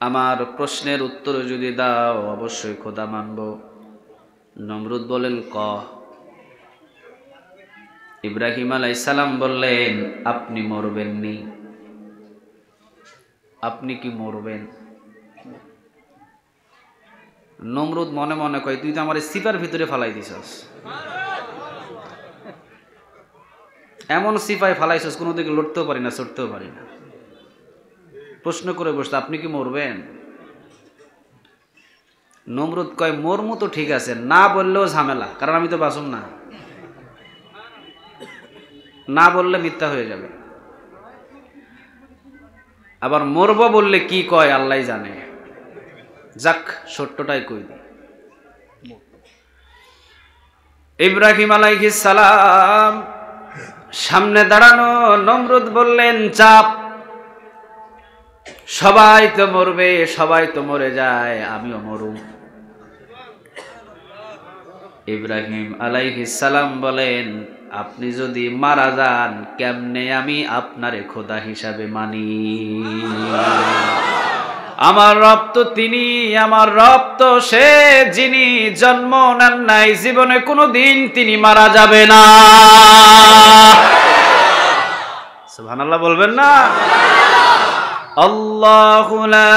Speaker 1: আমার প্রশ্নের উত্তর যদি দাও অবশ্যই খোদা মানব। নমরুদ বলেন, ক। ইব্রাহিম আলাইহিস সালাম বললেন, আপনি মরবেননি। আপনি কি মরবেন? নমরুদ মনে মনে কয়, তুই তো আমার সিপার ভিতরে ফালাই দিছস, এমন সিপাই ফালাইছস কোনো দিকে লড়তেও পারি না, চড়তেও পারি না। প্রশ্ন করে বসতে, আপনি কি মরবেন? নমরুদ কয়, মরমু তো ঠিক আছে, না বললেও ঝামেলা, কারণ আমি তো বাঁচুম না, না বললে মিথ্যা হয়ে যাবে। আবার মরব বললে কি কয় আল্লাহ জানে। যাক, সত্যটাই কই দি। ইব্রাহিম আলাইহিস সালাম সামনে দাঁড়ানো। নমরুদ বললেন, চাপ, সবাই তো মরবে, সবাই তো মরে যায়, আমিও মরু। ইব্রাহিম আলাইহিস সালাম বলেন, আপনি যদি মারা যান, কেমনে আমি আপনারে খোদা হিসাবে মানি? আমার রব তো তিনি, আমার রব তো সে, যিনি জন্ম নেন নাই, জীবনে কোনোদিন তিনি মারা যাবে না। সুবহানাল্লাহ বলবেন না? আল্লাহু লা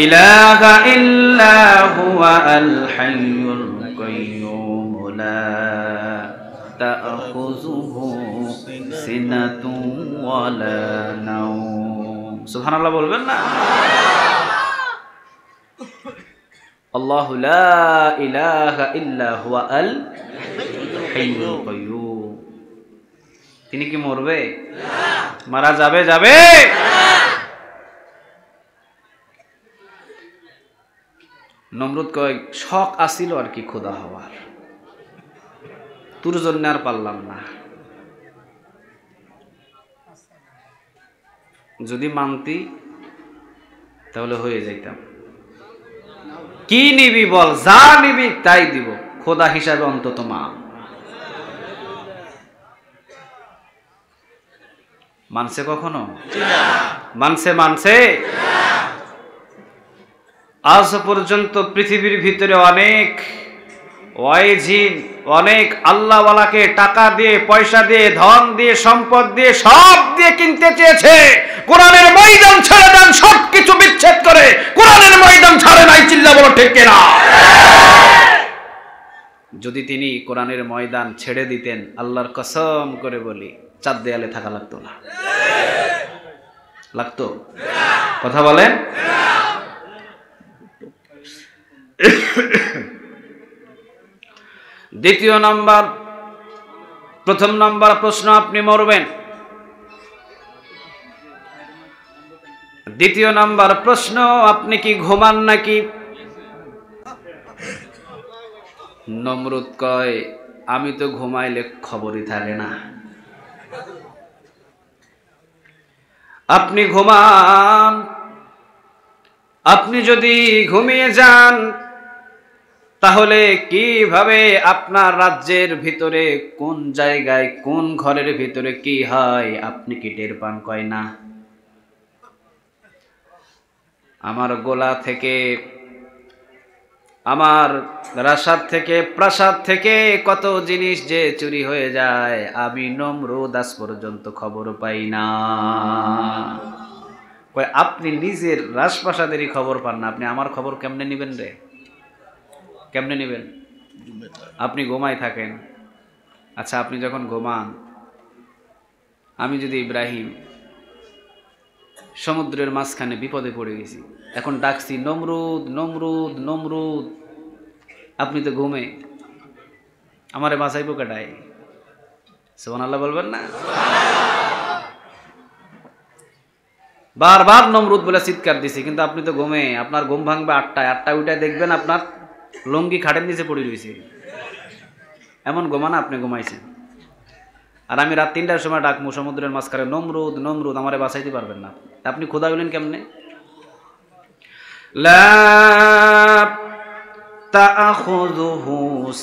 Speaker 1: ইলাহা ইল্লা হুয়া আল হাইয়ুল কাইয়্যুম লা তাখুযুহু সিনাতুন ওয়া লা নাওম। সুবহানাল্লাহ বলবেন না? আল্লাহু লা ইলাহা ইল্লা হুয়া আল হাইয়ুল কাইয়্যুম। তিনি কি মরবে? মারা যাবে? যাবে। নমরুদ কয়, শখ আসিল আর কি খোদা হওয়ার, তোর জন্য আর পারলাম না। যদি মানতি তাহলে হয়ে যাইতাম। কি নিবি বল, যা নিবি তাই দিব, খোদা হিসাবে অন্তত মা। মানছে কখনো? মানছে? মানছে? আজ পর্যন্ত পৃথিবীর ভিতরে অনেক ওয়াইজিন, অনেক আল্লাহওয়ালাকে টাকা দিয়ে, পয়সা দিয়ে, ধন দিয়ে, সম্পদ দিয়ে, সব দিয়ে কিনতে চেয়েছে। কোরআনের ময়দান ছেড়ে দেন, সবকিছু বিচ্ছেদ করে কোরআনের ময়দান ছাড়ে নাই। চিল্লা বলো ঠিক কিনা? যদি তিনি কোরআনের ময়দান ছেড়ে দিতেন, আল্লাহর কসম করে বলি, চার দেয়ালে থাকা লাগতো না। লাগতো? কথা বলেন। দ্বিতীয় নাম্বার, প্রথম নাম্বার প্রশ্ন, আপনি মরবেন। দ্বিতীয় নাম্বার প্রশ্ন, আপনি কি ঘুমান নাকি? নমরুদ কয়, আমি তো ঘুমাইলে খবরই থাকে না। আপনি ঘুমান, আপনি যদি ঘুমিয়ে যান তাহলে কিভাবে আপনার রাজ্যের ভিতরে কোন জায়গায়, কোন ঘরের ভিতরে কি হয় আপনি কি টের পান? কয় না। আমার গোলা থেকে, আমার রাসাদ থেকে, প্রাসাদ থেকে কত জিনিস যে চুরি হয়ে যায়, আমি নমরুদ আজ পর্যন্ত খবর পাই না। কয়, আপনি নিজের রাজপ্রাসাদেরই খবর পান না, আপনি আমার খবর কেমনে নিবেন রে? কেমনে নেবেন? আপনি ঘুমায় থাকেন। আচ্ছা, আপনি যখন ঘুমান, আমি যদি ইব্রাহিম সমুদ্রের মাঝখানে বিপদে পড়ে গেছি, এখন ডাকছি নমরুদ নমরুদ নমরুদ, আপনি তো ঘুমে, আমারে বাঁচাইবো কেডায়? সুবহানাল্লাহ বলবেন না? বারবার নমরুদ বলে চিৎকার দিছি, কিন্তু আপনি তো ঘুমে, আপনার ঘুম ভাঙবে 8টায়, 8টায় উঠে দেখবেন আপনার লুঙ্গি খাটের নিচে পড়ে রয়েছে। এমন ঘুমানা আপনি ঘুমাইছেন। আর আমি রাত 3টার সময় ডাকমু সমুদ্রের মাঝখানে, নমরুদ নমরুদ, আমারে বাঁচাইতে পারবেন না। আপনি খোদা হইলেন কেমনে? লা তাআখুযুহু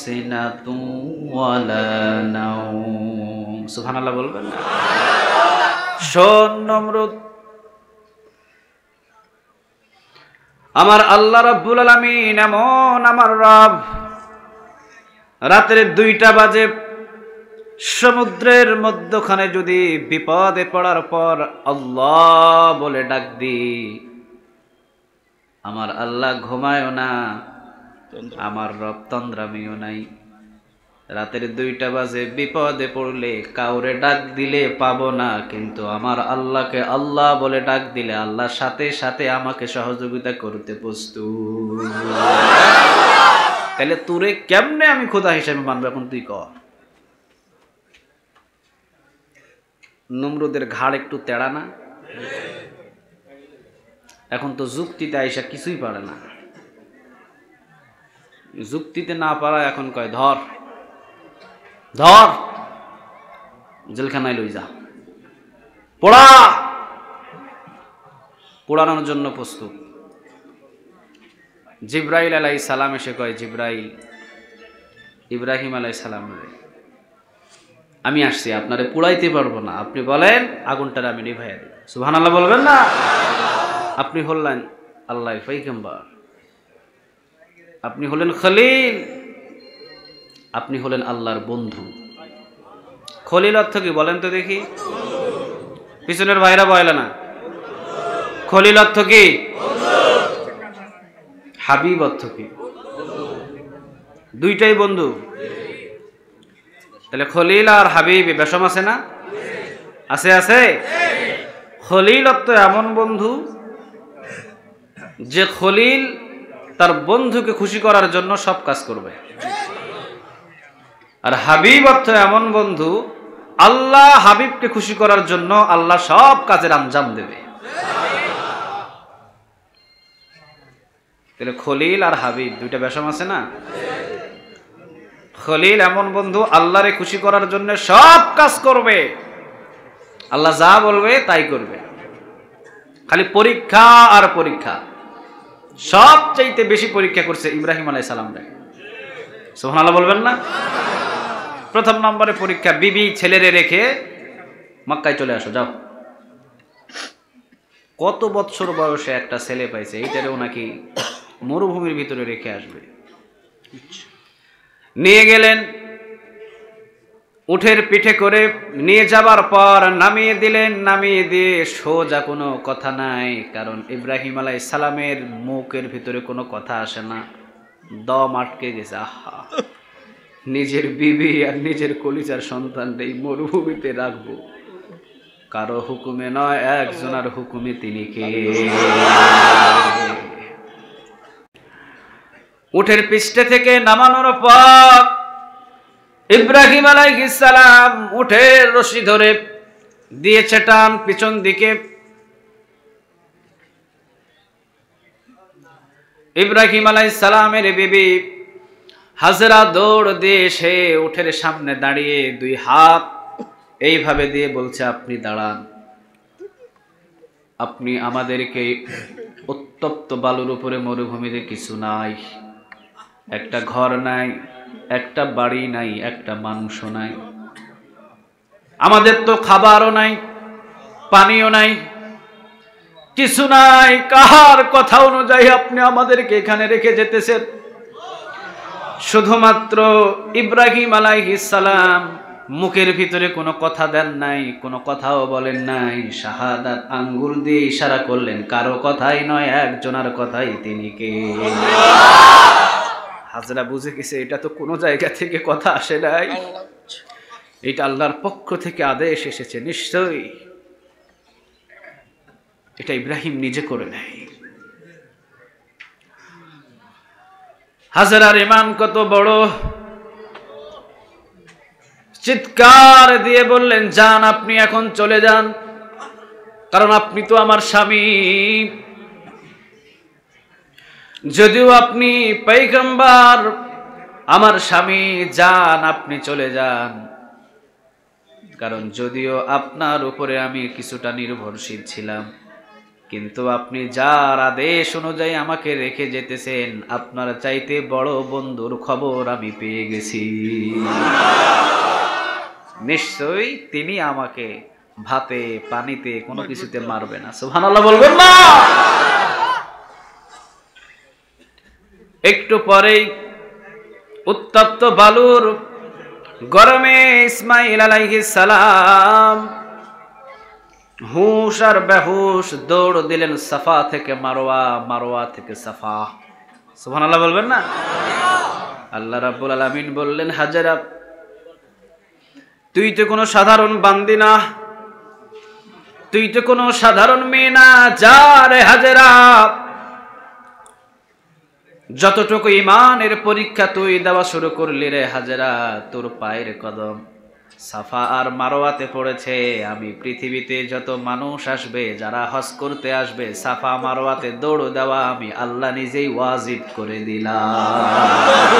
Speaker 1: সিনাতুন ওয়ালা নাওম। সুবহানাল্লাহ বলবেন না? শোন নমরুদ, আমার আল্লাহ রাব্বুল আলামিন এমন আমার রব, রাতের 2টা বাজে সমুদ্রের মধ্যখানে যদি বিপদে পড়ার পর আল্লাহ বলে ডাক দি, আমার আল্লাহ ঘুমায়ও না, আমার রব তন্দ্রামিও নাই। রাতের 2টা বাজে বিপদে পড়লে কাউরে ডাক দিলে পাবো না, কিন্তু আমার আল্লাহকে আল্লাহ বলে ডাক দিলে আল্লাহ সাথে সাথে আমাকে সহযোগিতা করতে প্রস্তুত। তাহলে তোরে কেমনে আমি খোদা হিসেবে মানবো? এখন তুই ক। নমরুদের ঘাড় একটু তেড়া না? এখন তো যুক্তিতে আইসা কিছুই পারে না। যুক্তিতে না পারা এখন কয় ধর ধর, জেলখানায় লই যা, পোড়া। পোড়ানোর জন্য প্রস্তুত। জিব্রাইল আলাইহিস সালাম এসে কয়, জিব্রাইল, ইব্রাহিম আলাইহিস সালাম, আমি আসছি, আপনারে পোড়াইতে পারবো না, আপনি বলেন আগুনটারে আমি নিভাইয়া দিই। সুবহানাল্লাহ বলবেন না? আপনি হলেন আল্লাহর পয়গম্বর, আপনি হলেন খলিল, আপনি হলেন আল্লাহর বন্ধু। খলিল অর্থ কি বলেন তো দেখি? পিছনের ভাইরা বলে না। খলিল অর্থ কি? হাবিব অর্থ কি? দুইটাই বন্ধু। তাহলে খলিল আর হাবিব বেশম আছে না? আছে আছে। খলিল অর্থ এমন বন্ধু যে খলিল তার বন্ধুকে খুশি করার জন্য সব কাজ করবে। আর হাবিব অর্থ এমন বন্ধু, আল্লাহ হাবিবকে খুশি করার জন্য আল্লাহ সব কাজের আঞ্জাম দেবে। তাহলে খলিল আর হাবিব দুইটা বেশম আছে না? খলিল এমন বন্ধু আল্লাহরে খুশি করার জন্য সব কাজ করবে, আল্লাহ যা বলবে তাই করবে, খালি পরীক্ষা আর পরীক্ষা। সবচাইতে বেশি পরীক্ষা করছে ইব্রাহিম আলাইহিস সালাম রে। সুবহানাল্লাহ বলবেন না? প্রথম নম্বরে পরীক্ষা, বিবি ছেলেরে রেখে মক্কায় চলে আসো, যাও। কত বছর বয়সে একটা ছেলে পাইছে, এইটারেও নাকি মরুভূমির ভিতরে রেখে আসবে। নিয়ে গেলেন, উঠের পিঠে করে নিয়ে যাবার পর নামিয়ে দিলেন। নামিয়ে দিয়ে সোজা কোনো কথা নাই, কারণ ইব্রাহিম আলাইহিস সালামের মুখের ভিতরে কোনো কথা আসে না, দম আটকে গেছে। আহা, নিজের বিবি আর নিজের কলিজার সন্তান এই মরুভূমিতে রাখবো, কারো হুকুমে নয়, একজনের হুকুমে। তিনি কে? উঠের পৃষ্ঠে থেকে নামানোর পর ইব্রাহিম আলাইহিস সালাম উঠের রশি ধরে দিয়েছে টান পিছন দিকে। ইব্রাহিম আলাইহিস সালামের বিবি হাজরা দৌড় দিয়ে সে উঠের সামনে দাঁড়িয়ে 2 হাত এইভাবে দিয়ে বলছে, আপনি দাঁড়ান, আপনি আমাদেরকে উত্তপ্ত বালুর উপরে মরুভূমিতে কিছু নাই, একটা ঘর নাই, একটা বাড়ি নাই, একটা মাংস নাই, আমাদের তো খাবারও নাই, পানিও নাই, কিছু নাই। কার কথা অনুযায়ী আপনি আমাদেরকে এখানে রেখে যেতেছেন? শুধুমাত্র ইব্রাহিম আলাইহিস সালাম মুখের ভিতরে কোনো কথা দেন নাই, কোনো কথাও বলেন নাই, শাহাদাত আঙ্গুল দিয়ে ইশারা করলেন, কারো কথাই নয়, একজনের কথাই। তিনি কে? হাজরা বুঝে গেছে এটা তো কোনো জায়গা থেকে কথা আসে নাই, এটা আল্লাহর পক্ষ থেকে আদেশ এসেছে, নিশ্চয়ই এটা ইব্রাহিম নিজে করে নেয়। হাজরার ঈমান কত বড়! চিৎকার দিয়ে বললেন, যান, আপনি এখন চলে যান, কারণ আপনি তো আমার স্বামী, যদিও আপনি পয়গম্বর, আমার স্বামী, যান আপনি চলে যান। কারণ যদিও আপনার উপরে আমি কিছুটা নির্ভরশীল ছিলাম, কিন্তু আপনি যার আদেশ অনুযায়ী আমাকে রেখে যেতেছেন, আপনার চাইতে বড় বন্ধুর খবর আমি পেয়ে গেছি। নিশ্চয়ই তিনি আমাকে ভাতে পানিতে কোনো কিছুতে মারবে না। সুবহানাল্লাহ বলবেন না? একটু পরেই উত্তপ্ত বালুর গরমে ইসমাইল আলাইহিস সালাম হুশ আর বেহুশ দৌড় দিলেন সাফা থেকে মারওয়া, মারওয়া থেকে সাফা। সুবহানাল্লাহ বলবেন না? আল্লাহ রাব্বুল আলামিন বললেন, হাজেরা তুই তো কোনো সাধারণ বান্দি না, তুই তো কোনো সাধারণ মেয়ে না। যা রে হাজেরা, যতটুকু ইমানের পরীক্ষা তুই দেওয়া শুরু করলি রে হাজেরা, তোর পায়ের কদম সাফা আর মারওয়াতে পড়েছে। আমি পৃথিবীতে যত মানুষ আসবে, যারা হজ করতে আসবে, সাফা মারওয়াতে দৌড় দেওয়া আমি আল্লাহ নিজেই ওয়াজিব করে দিলাম।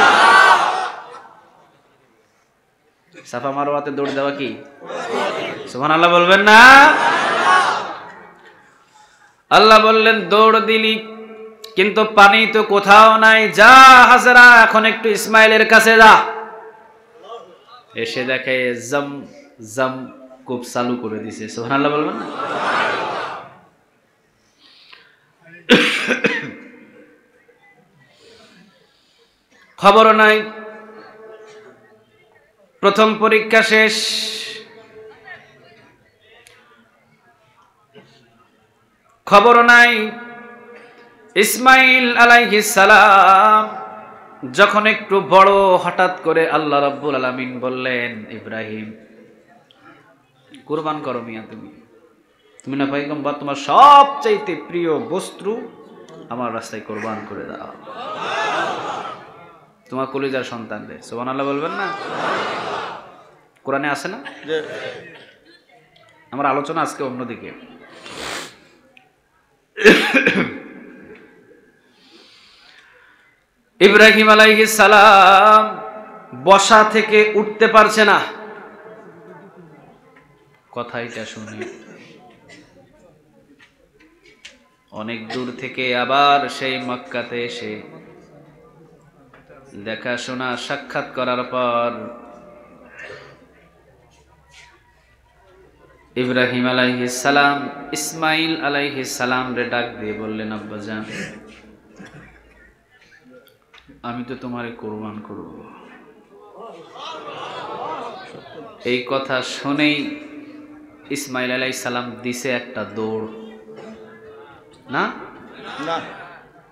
Speaker 1: সাফা মারওয়াতে দৌড় দেওয়া কি? সুবহানাল্লাহ বলবেন না? আল্লাহ বললেন, দৌড় দিলি কিন্তু পানি তো কোথাও নাই। যা হাজেরা, এখন একটু ইসমাইলের কাছে যা। এসে দেখে জম জম কূপ চালু করে দিছে। সুবহানাল্লাহ বলবেন না? খবর নাই, প্রথম পরীক্ষা শেষ। খবর নাই, ইসমাইল আলাইহিস সালাম যখন একটু বড়, হঠাৎ করে আল্লাহ রাব্বুল আলামিন বললেন, ইব্রাহিম কুরবান করো মিয়া, তুমি না পয়গম্বর, তোমার সবচাইতে প্রিয় বস্তু আমার রাস্তায় কুরবান করে দাও, তোমার কলিজার সন্তান রে। সুবহানাল্লাহ বলবেন না? কোরআনে আছে না? আমার আলোচনা আজকে অন্যদিকে। ইব্রাহিম আলাইহিস সালাম বসা থেকে উঠতে পারছে না। কথাইটা শুনে অনেক দূর থেকে আবার সেই মক্কাতে এসে দেখাশোনা সাক্ষাৎ করার পর ইব্রাহিম আলাইহিস সালাম ইসমাইল আলাইহিস সালাম রে ডাক দিয়ে বললেন, আব্বাজান আমি তো তোমারে কুরবান করব। এই কথা শুনেই ইসমাইল আলাইহিস সালাম দিছে একটা দৌড়। না না,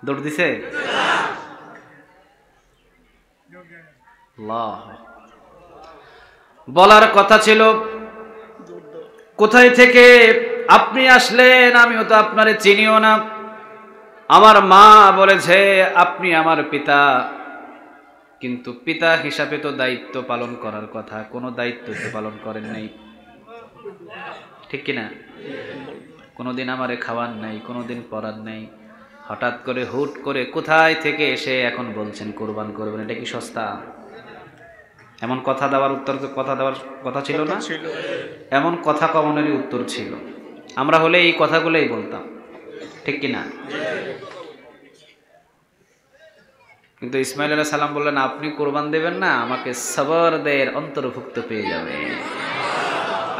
Speaker 1: দৌড় দিছে। বলার কথা ছিল, কোথায় থেকে আপনি আসলেন? আমিও তো আপনারে চিনিও না। আমার মা বলেছে আপনি আমার পিতা, কিন্তু পিতা হিসাবে তো দায়িত্ব পালন করার কথা, কোনো দায়িত্ব তো পালন করেন নাই, ঠিক কিনা? কোনোদিন আমারে খাওয়ান নাই, কোনোদিন পরার নাই, হঠাৎ করে হুট করে কোথায় থেকে এসে এখন বলছেন কুরবান করবেন। এটা কি সস্তা? এমন কথা দেওয়ার উত্তর, কথা দেওয়ার কথা ছিল না? এমন কথা কমনেরই উত্তর ছিল। আমরা হলে এই কথাগুলোই বলতাম, ঠিক কিনা? কিন্তু ইসমাইল আলাইহিস সালাম বললেন, আপনি কুরবান দেবেন না, আমাকে সবরদের অন্তর্ভুক্ত পেয়ে যাবে,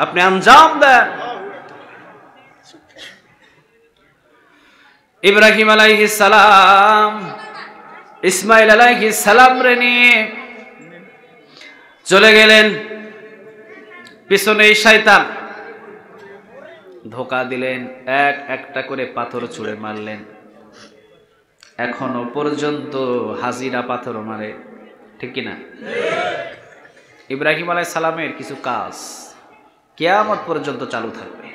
Speaker 1: আপনি আঞ্জাম দেন। ইব্রাহিম আলাইহিস সালাম ইসমাইল আলাইহিস সালাম রে নিয়ে চলে গেলেন। পিছনে শয়তান ধোকা দিলেন, এক একটা করে পাথর ছুঁড়ে মারলেন। এখনো পর্যন্ত হাজিরা পাথর মারে, ঠিক কিনা? ইব্রাহিম আলাইহিস সালামের কিছু কাজ কিয়ামত পর্যন্ত চালু থাকবে।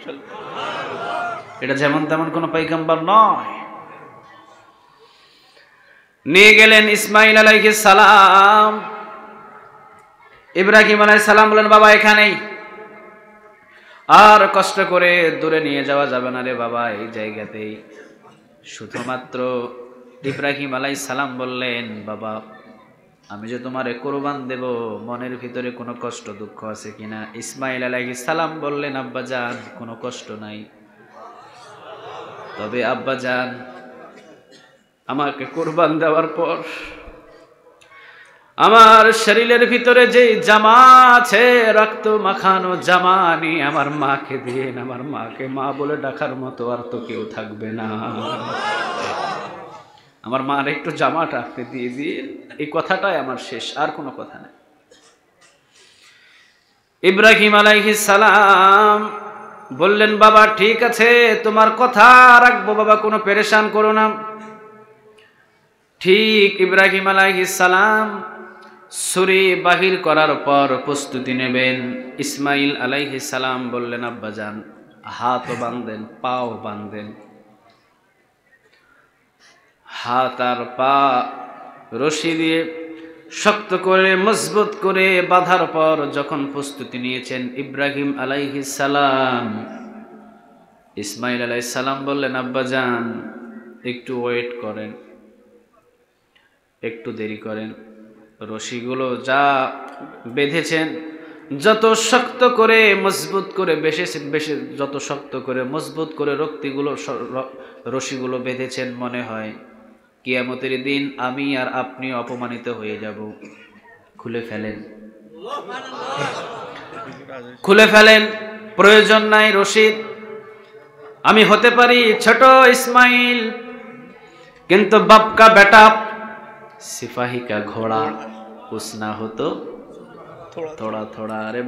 Speaker 1: এটা যেমন তেমন কোনো পয়গম্বর নয়। নিয়ে গেলেন ইসমাইল আলাইহিস সালাম। ইব্রাহিম আলাইহিস সালাম বলেন, বাবা এখানেই। আর কষ্ট করে দূরে নিয়ে যাওয়া যাবে না রে বাবা, এই জায়গাতেই। শুধুমাত্র ইব্রাহিম আলাইহিস সালাম বললেন, বাবা আমি যে তোমারে কোরবান দেব, মনের ভিতরে কোনো কষ্ট দুঃখ আছে কিনা? ইসমাইল আলাইহিস সালাম বললেন, আব্বাজান কোনো কষ্ট নাই, তবে আব্বাজান আমাকে কোরবান দেওয়ার পর আমার শরীরের ভিতরে যে জামা আছে, রক্ত মাখানো জামা, নিয়ে আমার মাকে দিন, আমার মাকে মা বলে ডাকার মতো আর তো কেউ থাকবে না, আমার মার একটু জামাটা আপনি দিয়ে দিন, এই কথাটাই আমার শেষ, আর কোনো কথা নেই। ইব্রাহিম আলাইহিস সালাম বললেন, বাবা ঠিক আছে, তোমার কথা রাখবো বাবা, কোনো পেরেশান করো না। ঠিক ইব্রাহিম আলাইহিস সালাম ছুরি বাহির করার পর প্রস্তুতি নেবেন। ইসমাইল আলাইহিস সালাম বললেন, আব্বাজান হাতও বাঁধেন, পাও বাঁধেন। হাত আর পা রশি দিয়ে শক্ত করে মজবুত করে বাঁধার পর যখন প্রস্তুতি নিয়েছেন ইব্রাহিম আলাইহিস সালাম, ইসমাইল আলাইহিস সালাম বললেন, আব্বাজান একটু ওয়েট করেন, একটু দেরি করেন। রশিগুলো যা বেঁধেছেন, যত শক্ত করে মজবুত করে যত শক্ত করে মজবুত করে রশিগুলো বেঁধেছেন, মনে হয় কিয়ামতের দিন আমি আর আপনি অপমানিত হয়ে যাব। খুলে ফেলেন, খুলে ফেলেন, প্রয়োজন নাই রশিদ। আমি হতে পারি ছোট ইসমাইল, কিন্তু বাপ কা বেটা সিপাही का घोड़ा कुछ ना हो तो थोड़ा थोड़ा। अरे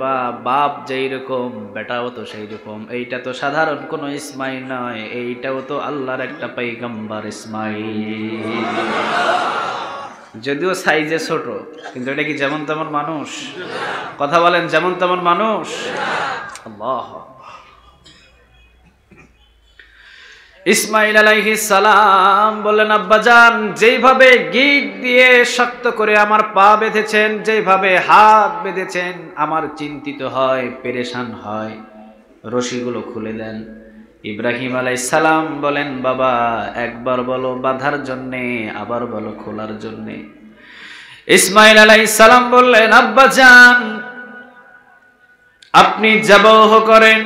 Speaker 1: बाप যেই রকম বেটাও তো সেই রকম। এইটা তো সাধারণ কোনো ইসমাইল নয়, এইটাও তো আল্লাহর একটা পয়গম্বর ইসমাইল। যদিও সাইজে ছোট, কিন্তু এটা কি যেমন তেমন মানুষ? কথা বলেন, যেমন তেমন মানুষ? আল্লাহ। ইসমাইল আলাইহিস সালাম বললেন, আব্বাজান যেইভাবে গিট দিয়ে শক্ত করে আমার পা বেঁধেছেন, যেইভাবে হাত বেঁধেছেন, আমার চিন্তিত হয়, পেরেশান হয়, রশিগুলো খুলে দেন। ইব্রাহিম আলাইহিস সালাম বলেন, বাবা একবার বলো বাঁধার জন্যে, আবার বলো খোলার জন্যে। ইসমাইল আলাইহিস সালাম বললেন, আব্বাজান আপনি জবাহ করেন,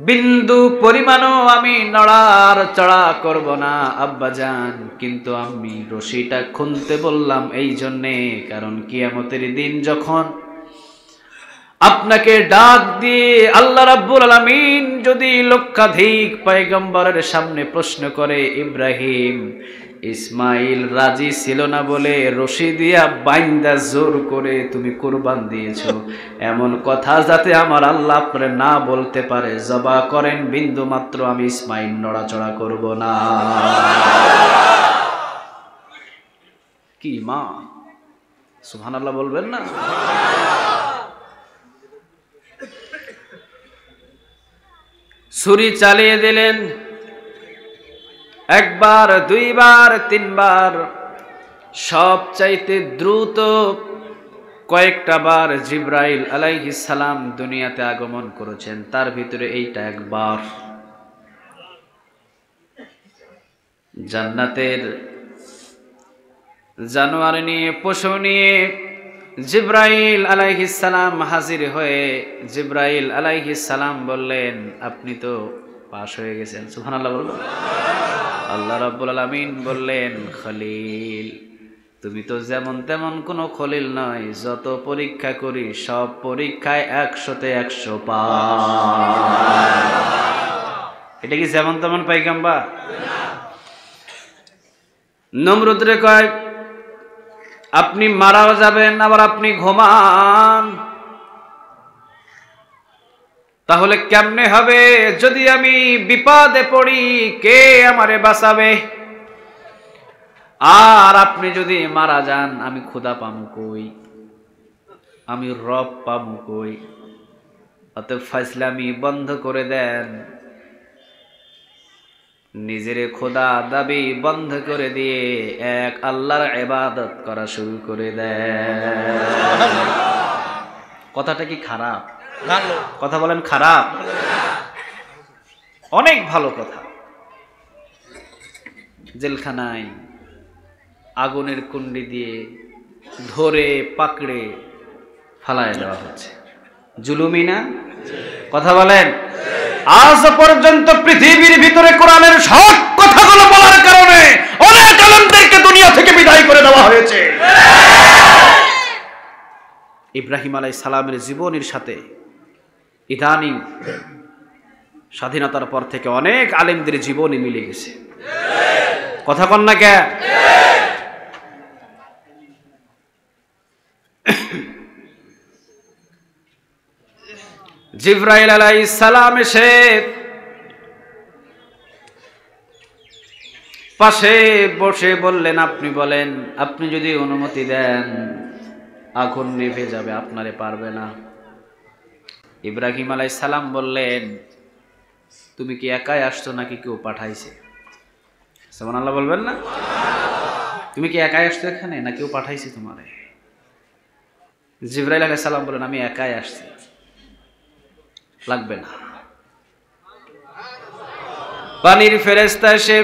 Speaker 1: বিন্দু পরিমাণও আমি নড়াচড়া করব না আব্বাজান, কিন্তু আমি রশিটা খুলতে বললাম এই জন্যে, কারণ কিয়ামতের দিন যখন আপনাকে ডাক দিয়ে আল্লাহ রাব্বুল আলামিন যদি লক্ষাধিক পয়গম্বরের সামনে প্রশ্ন করে, ইব্রাহিম ইসমাইল রাজি ছিল না বলে রশি দিয়া বাইন্দা জোর করে তুমি কুরবান দিয়েছো, এমন কথা যাতে আমার আল্লাহ আপনারে না বলতে পারে, জবা করেন, বিন্দু মাত্র আমি ইসমাইল নড়াচড়া করব না। কি মা, সুবহানাল্লাহ বলবেন না? ছুরি চালিয়ে দিলেন, একবার, দুইবার, তিনবার, সব চাইতে দ্রুত কয়েকটা বার জিব্রাইল আলাইহিস সালাম দুনিয়াতে আগমন করেছেন, তার ভিতরে এইটা একবার। জান্নাতের জানোয়ার নিয়ে, পশু নিয়ে জিব্রাইল আলাইহিস সালাম হাজির হয়ে জিব্রাইল আলাইহিস সালাম বললেন, আপনি তো পাশ হয়ে গেছেন। সুবহানাল্লাহ বলবেন? আল্লাহ রাব্বুল আলামিন বললেন, খলিল তুমি তো যেমন তেমন কোনো খলিল নয়, যত পরীক্ষা করি সব পরীক্ষায় 100-তে 100 পাস। এটা কি যেমন তেমন পয়গম্বর? নমরুদ রে কয়, আপনি মারাও যাবেন, আবার আপনি ঘুমান, তাহলে কেমনে হবে? যদি আমি বিপদে পড়ি কে আমারে বাঁচাবে? আর আপনি যদি মারা যান আমি খোদা পামু কই, আমি রব পামু কই? অতএব ফাজলামি বন্ধ করে দেন, নিজের খোদা দাবি বন্ধ করে দিয়ে এক আল্লাহর ইবাদত করা শুরু করে দেন। কথাটা কি খারাপ? কথা বলেন খারাপ? অনেক ভালো কথা। জেলখানায় আগুনের কুণ্ডি দিয়ে ধরে পাকড়ে ফালায় দেওয়া হচ্ছে, জুলুমি না? কথা বলেন। আজ পর্যন্ত পৃথিবীর ভিতরে কোরআনের সব কথাগুলো বলার কারণে অনেক আলেমদেরকে দুনিয়া থেকে বিদায় করে দেওয়া হয়েছে। ইব্রাহিম আলাইহিস সালামের জীবনের সাথে ইদানিং স্বাধীনতার পর থেকে অনেক আলেমদের জীবনে মিলে গেছে। কথা কন না কে? জিবরাইল আলাইহিস সালাম এসে পাশে বসে বললেন, আপনি বলেন, আপনি যদি অনুমতি দেন আগুন নিভে যাবে, আপনারে পারবে না। ইব্রাহিম আলাইহিস সালাম বললেন, তুমি কি একাই আসছো নাকি কেউ পাঠাইছে? সুবহানাল্লাহ বলবেন না? তুমি কি একাই আসছো এখানে না কেউ পাঠাইছে তোমারে? জিবরাইল আলাইহিস সালাম বলেন, আমি একাই আসছি, লাগবে না। পানির ফেরেশতা এসে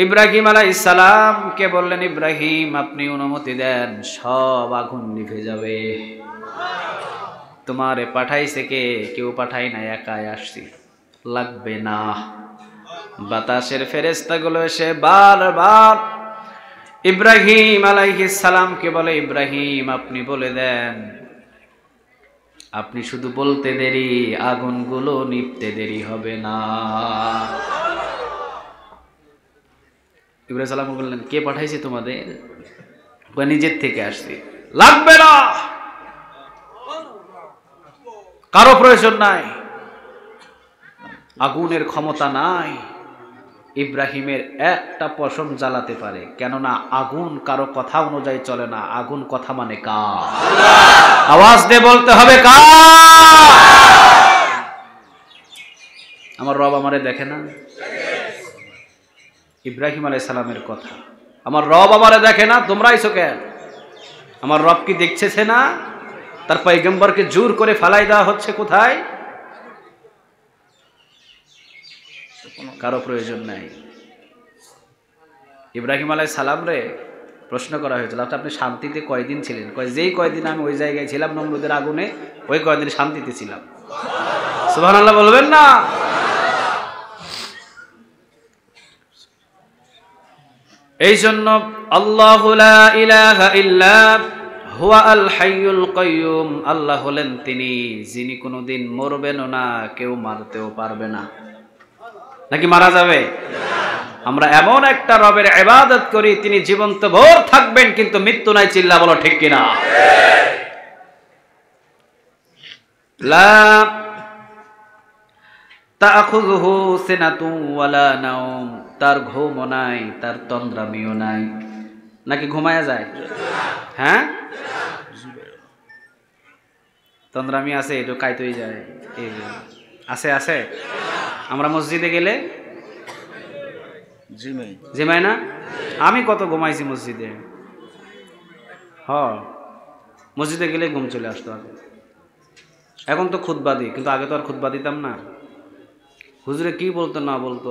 Speaker 1: ইব্রাহিম আলাইহিস সালামকে বললেন, ইব্রাহিম আপনি অনুমতি দেন, সব আগুন নিভে যাবে। তোমারে পাঠাইছে কে? কেউ পাঠাই না, একাই আসছি, লাগবে না। বাতাসের ফেরেশতাগুলো এসে বারবার ইব্রাহিম আলাইহিস সালামকে বলে, ইব্রাহিম আপনি বলে দেন, আপনি শুধু বলতে দেরি, আগুনগুলো নিভতে দেরি হবে না। ইব্রাহিম সালাম বললেন, কে পাঠাইছে তোমাদের? নিজের থেকে আসছি, লাগবে না, কারো প্রয়োজন নাই, আগুনের ক্ষমতা নাই ইব্রাহিমের একটা পশম জ্বালাতে পারে, কেননা আগুন কারো কথা অনুযায়ী চলে না, আগুন কথা মানে কার? আওয়াজ দিয়ে বলতে হবে কার? আমার রব আমারে দেখে না? ইব্রাহিম আলাইহিস সালামের কথা, আমার রব আমারে দেখে না, তোমরা আইছো কেন? আমার রব কি দেখছেছে না? তার পয়গম্বরকে জোর করে ফালাই দেওয়া হচ্ছে কোথায়? কারো প্রয়োজন নাই। ইব্রাহিম আলাইহিস সালাম রে প্রশ্ন করা হয়েছিল, আপনি শান্তিতে কয়দিন ছিলেন? যেই কয়দিন আমি ওই জায়গায় ছিলাম নমরুদের আগুনে, ওই কয়দিন শান্তিতে ছিলাম। সুবহানাল্লাহ বলবেন না? এই জন্য আল্লাহু লা ইলাহা ইল্লা হুয়া আল হাইয়ুল কাইয়ুম, আল্লাহ হলেন তিনি যিনি কোনোদিন মরবেনও না, কেউ মারতেও পারবে না। নাকি মারা যাবে? আমরা এমন একটা রবের ইবাদত করি, তিনি জীবন্ত ভোর থাকবেন কিন্তু মৃত্যু নাই। চিল্লা বলো ঠিক কিনা? লা তাখুযুহু সিনাতু ওয়ালা নাওম, তার ঘুমও নাই, তার তন্দ্রামিও নাই। নাকি ঘুমায়া যায়? হ্যাঁ, তন্দ্রামি আছে, একটু কাইতই যায়, আছে আছে। আমরা মসজিদে গেলে জিমাই না? আমি কত ঘুমাইছি মসজিদে। মসজিদে গেলে ঘুম চলে আসতো আগে। এখন তো খুতবা দিই, কিন্তু আগে তো আর খুতবা দিতাম না। হুজুরে কি বলতো না বলতো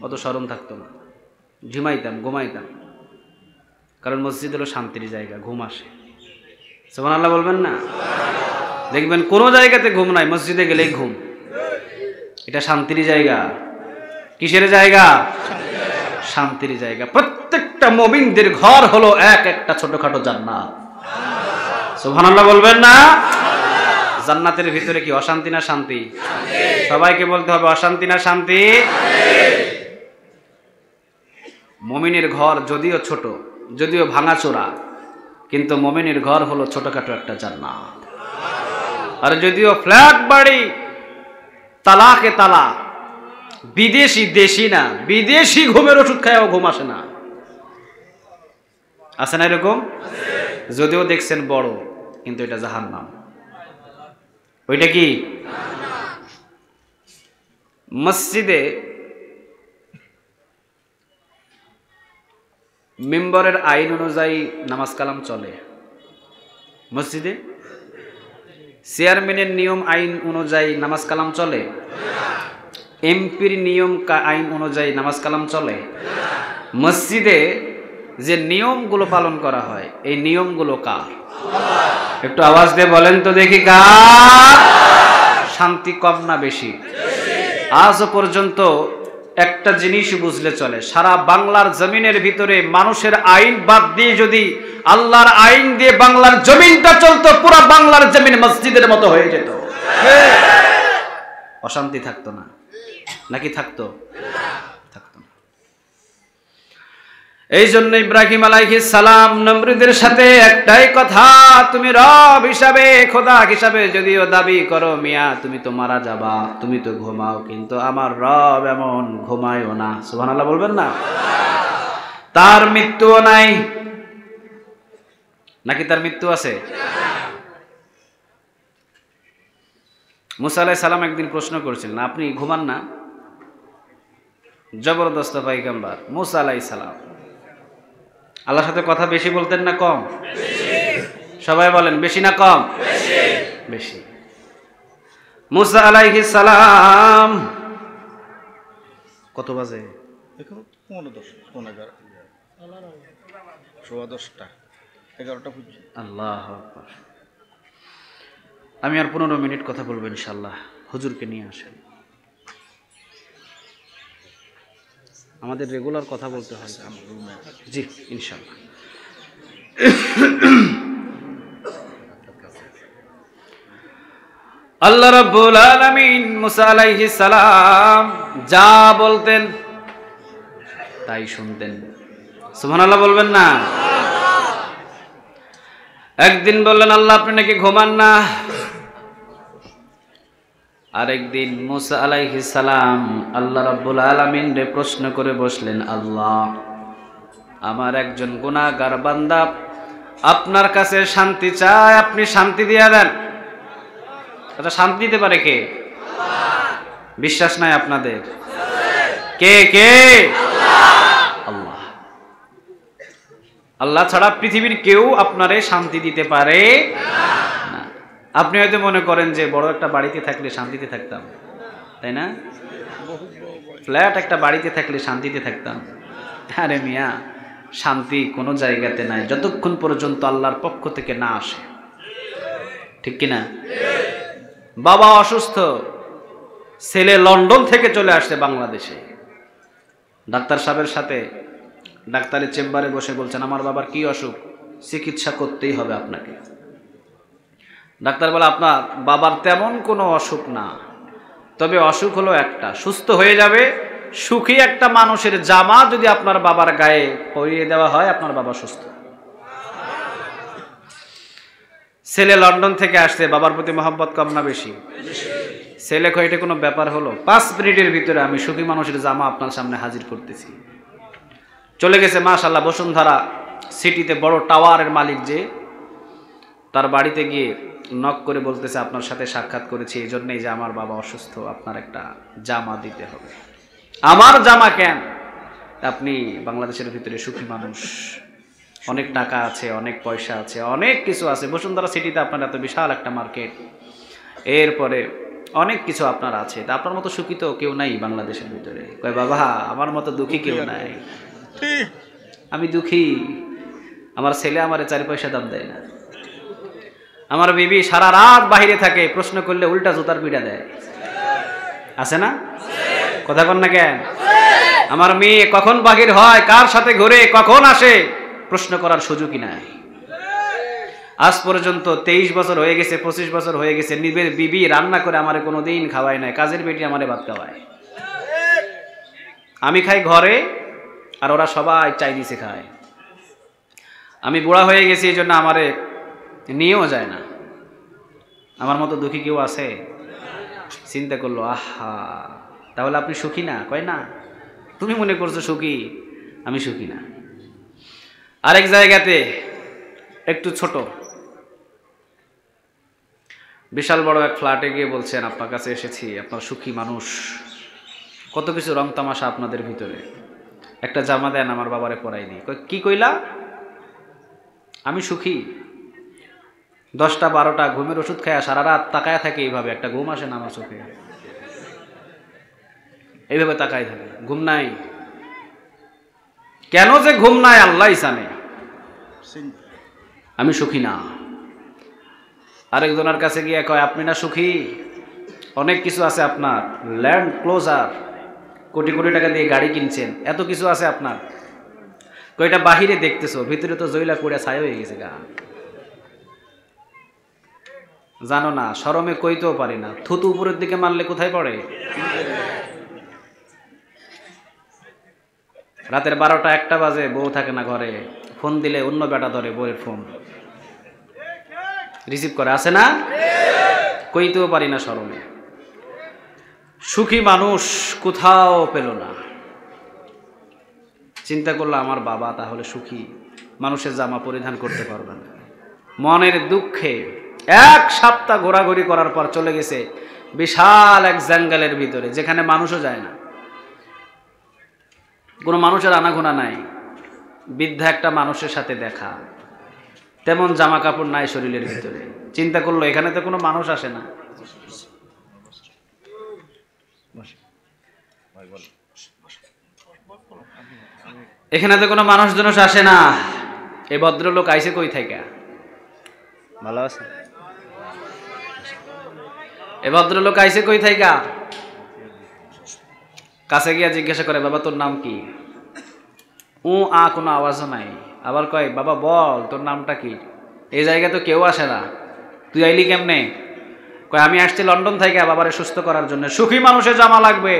Speaker 1: অত শরম থাকতো না, ঝিমাইতাম, ঘুমাইতাম। কারণ মসজিদ হলো শান্তির জায়গা, ঘুম আসে। সুবহানাল্লাহ বলবেন না? দেখবেন কোনো জায়গাতে ঘুম নাই, মসজিদে গেলেই ঘুম। এটা শান্তির জায়গা। কিসের জায়গা? শান্তির জায়গা। প্রত্যেকটা মুমিনদের ঘর হলো এক একটা ছোটখাটো জান্নাত। সুবহানাল্লাহ বলবেন না? জান্নাতের ভিতরে কি অশান্তি না শান্তি? সবাইকে বলতে হবে অশান্তি না শান্তি? মুমিনের ঘর যদিও ছোট, যদিও ভাঙাচোরা, কিন্তু মুমিনের ঘর হলো ছোটখাটো একটা জান্নাত। আর যদিও ফ্ল্যাট বাড়ি, তালাকে তালা, বিদেশি দেশি না, বিদেশি ঘুমের ওষুধ খায়ও ঘুম আসে না। আছে না এরকম? যদিও দেখছেন বড়, কিন্তু এটা জাহান্নাম। ওইটা কি? মসজিদে মেম্বরের আইন অনুযায়ী নামাজ কালাম চলে। মসজিদে চেয়ারম্যানের নিয়ম আইন অনুযায়ী নামাজ কালাম চলে? এমপির নিয়ম আইন অনুযায়ী নামাজ কালাম চলে? মসজিদে যে নিয়মগুলো পালন করা হয় এই নিয়মগুলো কার? একটু আওয়াজ দিয়ে বলেন তো দেখি কার? শান্তি কম না বেশি? আজও পর্যন্ত একটা জিনিস বুঝলে চলে, সারা বাংলার জমিনের ভিতরে মানুষের আইন বাদ দিয়ে যদি আল্লাহর আইন দিয়ে বাংলার জমিনটা চলতো, পুরো বাংলার জমিন মসজিদের মতো হয়ে যেত, অশান্তি থাকতো না। নাকি থাকতো? থাকতো না। এই জন্য ইব্রাহিম আলাইহিস সালাম নমরুদের সাথে একটাই কথা, তুমি রব হিসাবে, খোদা হিসাবে যদিও দাবি করো মিয়া, তুমি তো মারা যাবা, তুমি তো ঘুমাও, কিন্তু আমার রব এমন ঘুমায়ও না। সুবহানাল্লাহ বলবেন না? তার মৃত্যুও নাই। নাকি তার মৃত্যু আছে? মুসা আলাইহিস সালাম একদিন প্রশ্ন করেছিলেন, আপনি ঘুমান না? জবরদস্ত পয়গম্বর মুসা আলাইহিস সালাম আল্লাহর সাথে কথা বেশি বলতেন না কম? সবাই বলেন বেশি না কম? বেশি। মুসা আলাইহিস সালাম কত বাজে?
Speaker 2: এখন 11:11
Speaker 1: আল্লাহু আকবার। আমি আর 15 মিনিট কথা বলবো ইনশাআল্লাহ। হুজুরকে নিয়ে আসেন। আমাদের রেগুলার কথা বলতে হয়। জি ইনশাআল্লাহ। আল্লাহ রাব্বুল আলামিন মুসা আলাইহিস সালাম যা বলতেন তাই শুনতেন। সুবহানাল্লাহ বলবেন না? একদিন বললেন, আল্লাহ আপনি নাকি ঘুমান না। আরেকদিন মুসা আলাইহিস সালাম আল্লাহ রাব্বুল আলামিন রে প্রশ্ন করে বসলেন, আল্লাহ আমার একজন গুনাহগার বান্দা আপনার কাছে শান্তি চায়, আপনি শান্তি দিয়ে দেন। আচ্ছা শান্তি দিতে পারে কে? বিশ্বাস নাই আপনাদের? কে কে? আল্লাহ। আল্লাহ ছাড়া পৃথিবীর কেউ আপনারে শান্তি দিতে পারে না। আপনি হয়তো মনে করেন যে বড় একটা বাড়িতে থাকলে শান্তিতে থাকতাম, তাই না? ফ্ল্যাট একটা বাড়িতে থাকলে শান্তিতে থাকতাম। আরে মিয়া, শান্তি কোনো জায়গাতে নাই যতক্ষণ পর্যন্ত আল্লাহর পক্ষ থেকে না আসে। ঠিক কিনা? বাবা অসুস্থ, ছেলে লন্ডন থেকে চলে আসছে বাংলাদেশে, ডাক্তার সাহেবের সাথে ডাক্তারের চেম্বারে বসে বলছেন, আমার বাবার কি অসুখ, চিকিৎসা করতেই হবে আপনাকে। ডাক্তার বলে, আপনার বাবার তেমন কোনো অসুখ না, তবে অসুখ হলো একটা, সুস্থ হয়ে যাবে। সুখী একটা মানুষের জামা যদি আপনার বাবার গায়ে পরিয়ে দেওয়া হয়, আপনার বাবা সুস্থ। ছেলে লন্ডন থেকে আসছে, বাবার প্রতি মহব্বত কম না বেশি? ছেলে কয়, এটা কোনো ব্যাপার হলো, 5 মিনিটের ভিতরে আমি সুখী মানুষের জামা আপনার সামনে হাজির করতেছি। চলে গেছে মাশাআল্লাহ বসুন্ধরা সিটিতে, বড় টাওয়ারের মালিক যে, তার বাড়িতে গিয়ে নক করে বলতেছে, আপনার সাথে সাক্ষাৎ করেছি এই জন্যই যে আমার বাবা অসুস্থ, আপনার একটা জামা দিতে হবে। আমার জামা কেন? আপনি বাংলাদেশের ভিতরে সুখী মানুষ, অনেক টাকা আছে, অনেক পয়সা আছে, অনেক কিছু আছে, বসুন্ধরা সিটিতে আপনার এত বিশাল একটা মার্কেট, এরপরে অনেক কিছু আপনার আছে, তা আপনার মতো সুখী তো কেউ নাই বাংলাদেশের ভিতরে। কয়, বাবা আমার মতো দুঃখী কেউ নাই, আমি দুঃখী। আমার ছেলে আমারে 4 পয়সা দাম দেয় না, আমার বিবি সারা রাত বাহিরে থাকে, প্রশ্ন করলে উল্টা জুতার পিটা দেয়, আছে না? কথা কন না কেন? আমার মেয়ে কখন বাহির হয়, কার সাথে ঘুরে, কখন আসে, প্রশ্ন করার সুযোগই নাই। আজ পর্যন্ত 23 বছর হয়ে গেছে, 25 বছর হয়ে গেছে, নিজের বিবি রান্না করে আমারে কোনোদিন খাওয়ায় নাই, কাজের বেটি আমারে ভাত খাওয়ায়। আমি খাই ঘরে, আর ওরা সবাই চাইনিজে খায়। আমি বুড়া হয়ে গেছি, এই জন্য আমারে নিয়েও যায় না। আমার মতো দুঃখী কেউ আছে? চিন্তা করলো, আহা তাহলে আপনি সুখী না? কয় না, তুমি মনে করছো সুখী, আমি সুখী না। আরেক জায়গাতে একটু ছোট, বিশাল বড় এক ফ্ল্যাটে গিয়ে বলছেন, আপনার কাছে এসেছি, আপনার সুখী মানুষ, কত কিছু রং তামাশা আপনাদের ভিতরে, একটা জামা দেন আমার বাবারে পরাই দিই। কি কইলা? আমি সুখী? 10টা 12টা ঘুমের ওষুধ খায় সারা রাত তাকায় থাকে, এইভাবে একটা ঘুম আসে না আমার চোখে, এইভাবে তাকায় থাকে, ঘুম নাই। কেন যে ঘুম নাই আল্লাহই জানে। আমি সুখী না। আরেকজনের কাছে গিয়ে কয় আপনি না সুখী, অনেক কিছু আছে আপনার, ল্যান্ড ক্লোজার, কোটি কোটি টাকা দিয়ে গাড়ি কিনছেন, এত কিছু আছে আপনার, কয়টা বাহিরে দেখতেছো, ভিতরে তো জইলা করে ছাই হয়ে গেছে গা। জানো না, শরমে কইতেও পারি না, থুতু উপরের দিকে মারলে কোথায় পড়ে? রাতের 12টা 1টা বাজে, বউ থাকে না ঘরে, ফোন দিলে অন্য বেটা ধরে বউয়ের ফোন রিসিভ করে, আসে না? কইতেও পারি না শরমে। সুখী মানুষ কোথাও পেল না। চিন্তা করলো আমার বাবা তাহলে সুখী, মানুষের জামা পরিধান করতে পারবে না। মনের দুঃখে 1 সপ্তাহ ঘোরাঘুরি করার পর চলে গেছে বিশাল এক জঙ্গলের ভিতরে, যেখানে মানুষও যায় না, কোনো মানুষের আনাগোনা নাই। বৃদ্ধা একটা মানুষের সাথে দেখা, তেমন জামা কাপড় নাই শরীরের ভিতরে। চিন্তা করলো এখানে তো কোনো মানুষ আসে না, এখানে তো কোনো মানুষ জনস আসে না, এই ভদ্রলোক আইছে কই থেকে? ভালো আছে? এই ভদ্রলোক আইছে কই থেকে? কাছে গিয়া জিজ্ঞাসা করে বাবা তোর নাম কি? কোনো আওয়াজও নাই। আবার কয় বাবা বল তোর নামটা কি? এই জায়গায় তো কেউ আসে না, তুই আইলি কেমনে? কয় আমি আসছি লন্ডন থেকে বাবারে সুস্থ করার জন্য। সুখী মানুষের জামা লাগবে,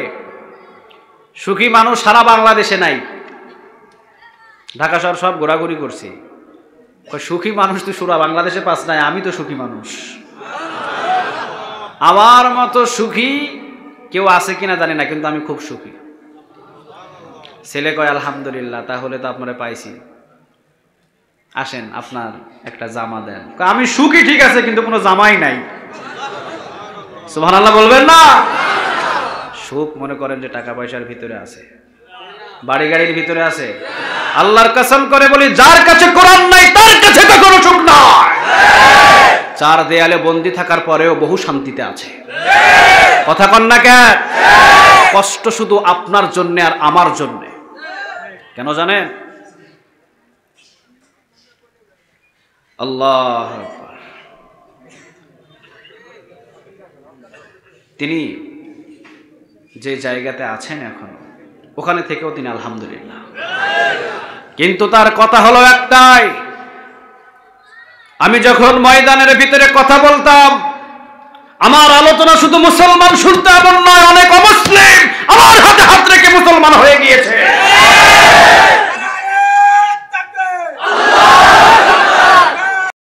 Speaker 1: সুখী মানুষ সারা বাংলাদেশে নাই, ঢাকা শহর সব ঘোরাঘুরি করছি। সুখী মানুষ তুই সুরা বাংলাদেশে পাস নাই, আমি তো সুখী মানুষ। আমার মতো সুখী কেউ আছে কিনা জানি না, কিন্তু আমি খুব সুখী। ছেলে কয় আলহামদুলিল্লাহ, তাহলে তো আপনারা পাইছি, আসেন আপনার একটা জামা দেন। আমি সুখী ঠিক আছে, কিন্তু কোনো জামাই নাই। সুবহানাল্লাহ বলবেন না? সুখ মনে করেন যে টাকা পয়সার ভিতরে আছে, বাড়ি গাড়ির ভিতরে আছে। আল্লাহর কসম করে বলি, যার কাছে কোরআন নাই তার কাছে তো কোনো সুখ নাই। 4 দেয়ালে বন্দী থাকার পরেও বহু শান্তিতে আছে। কথা কন না কেন? কষ্ট শুধু আপনার জন্য আর আমার জন্য। কেন জানেন? আল্লাহ তিনি যে জায়গাতে আছেন এখন, ওখানে থেকেও তিনি আলহামদুলিল্লাহ। কিন্তু তার কথা হলো একটাই, আমি যখন ময়দানের ভিতরে কথা বলতাম, আমার আলোচনা শুধু মুসলমান শুনতে এমন নয়, অনেক অমুসলিম আমার হাতে হাত রেখে মুসলমান হয়ে গিয়েছে।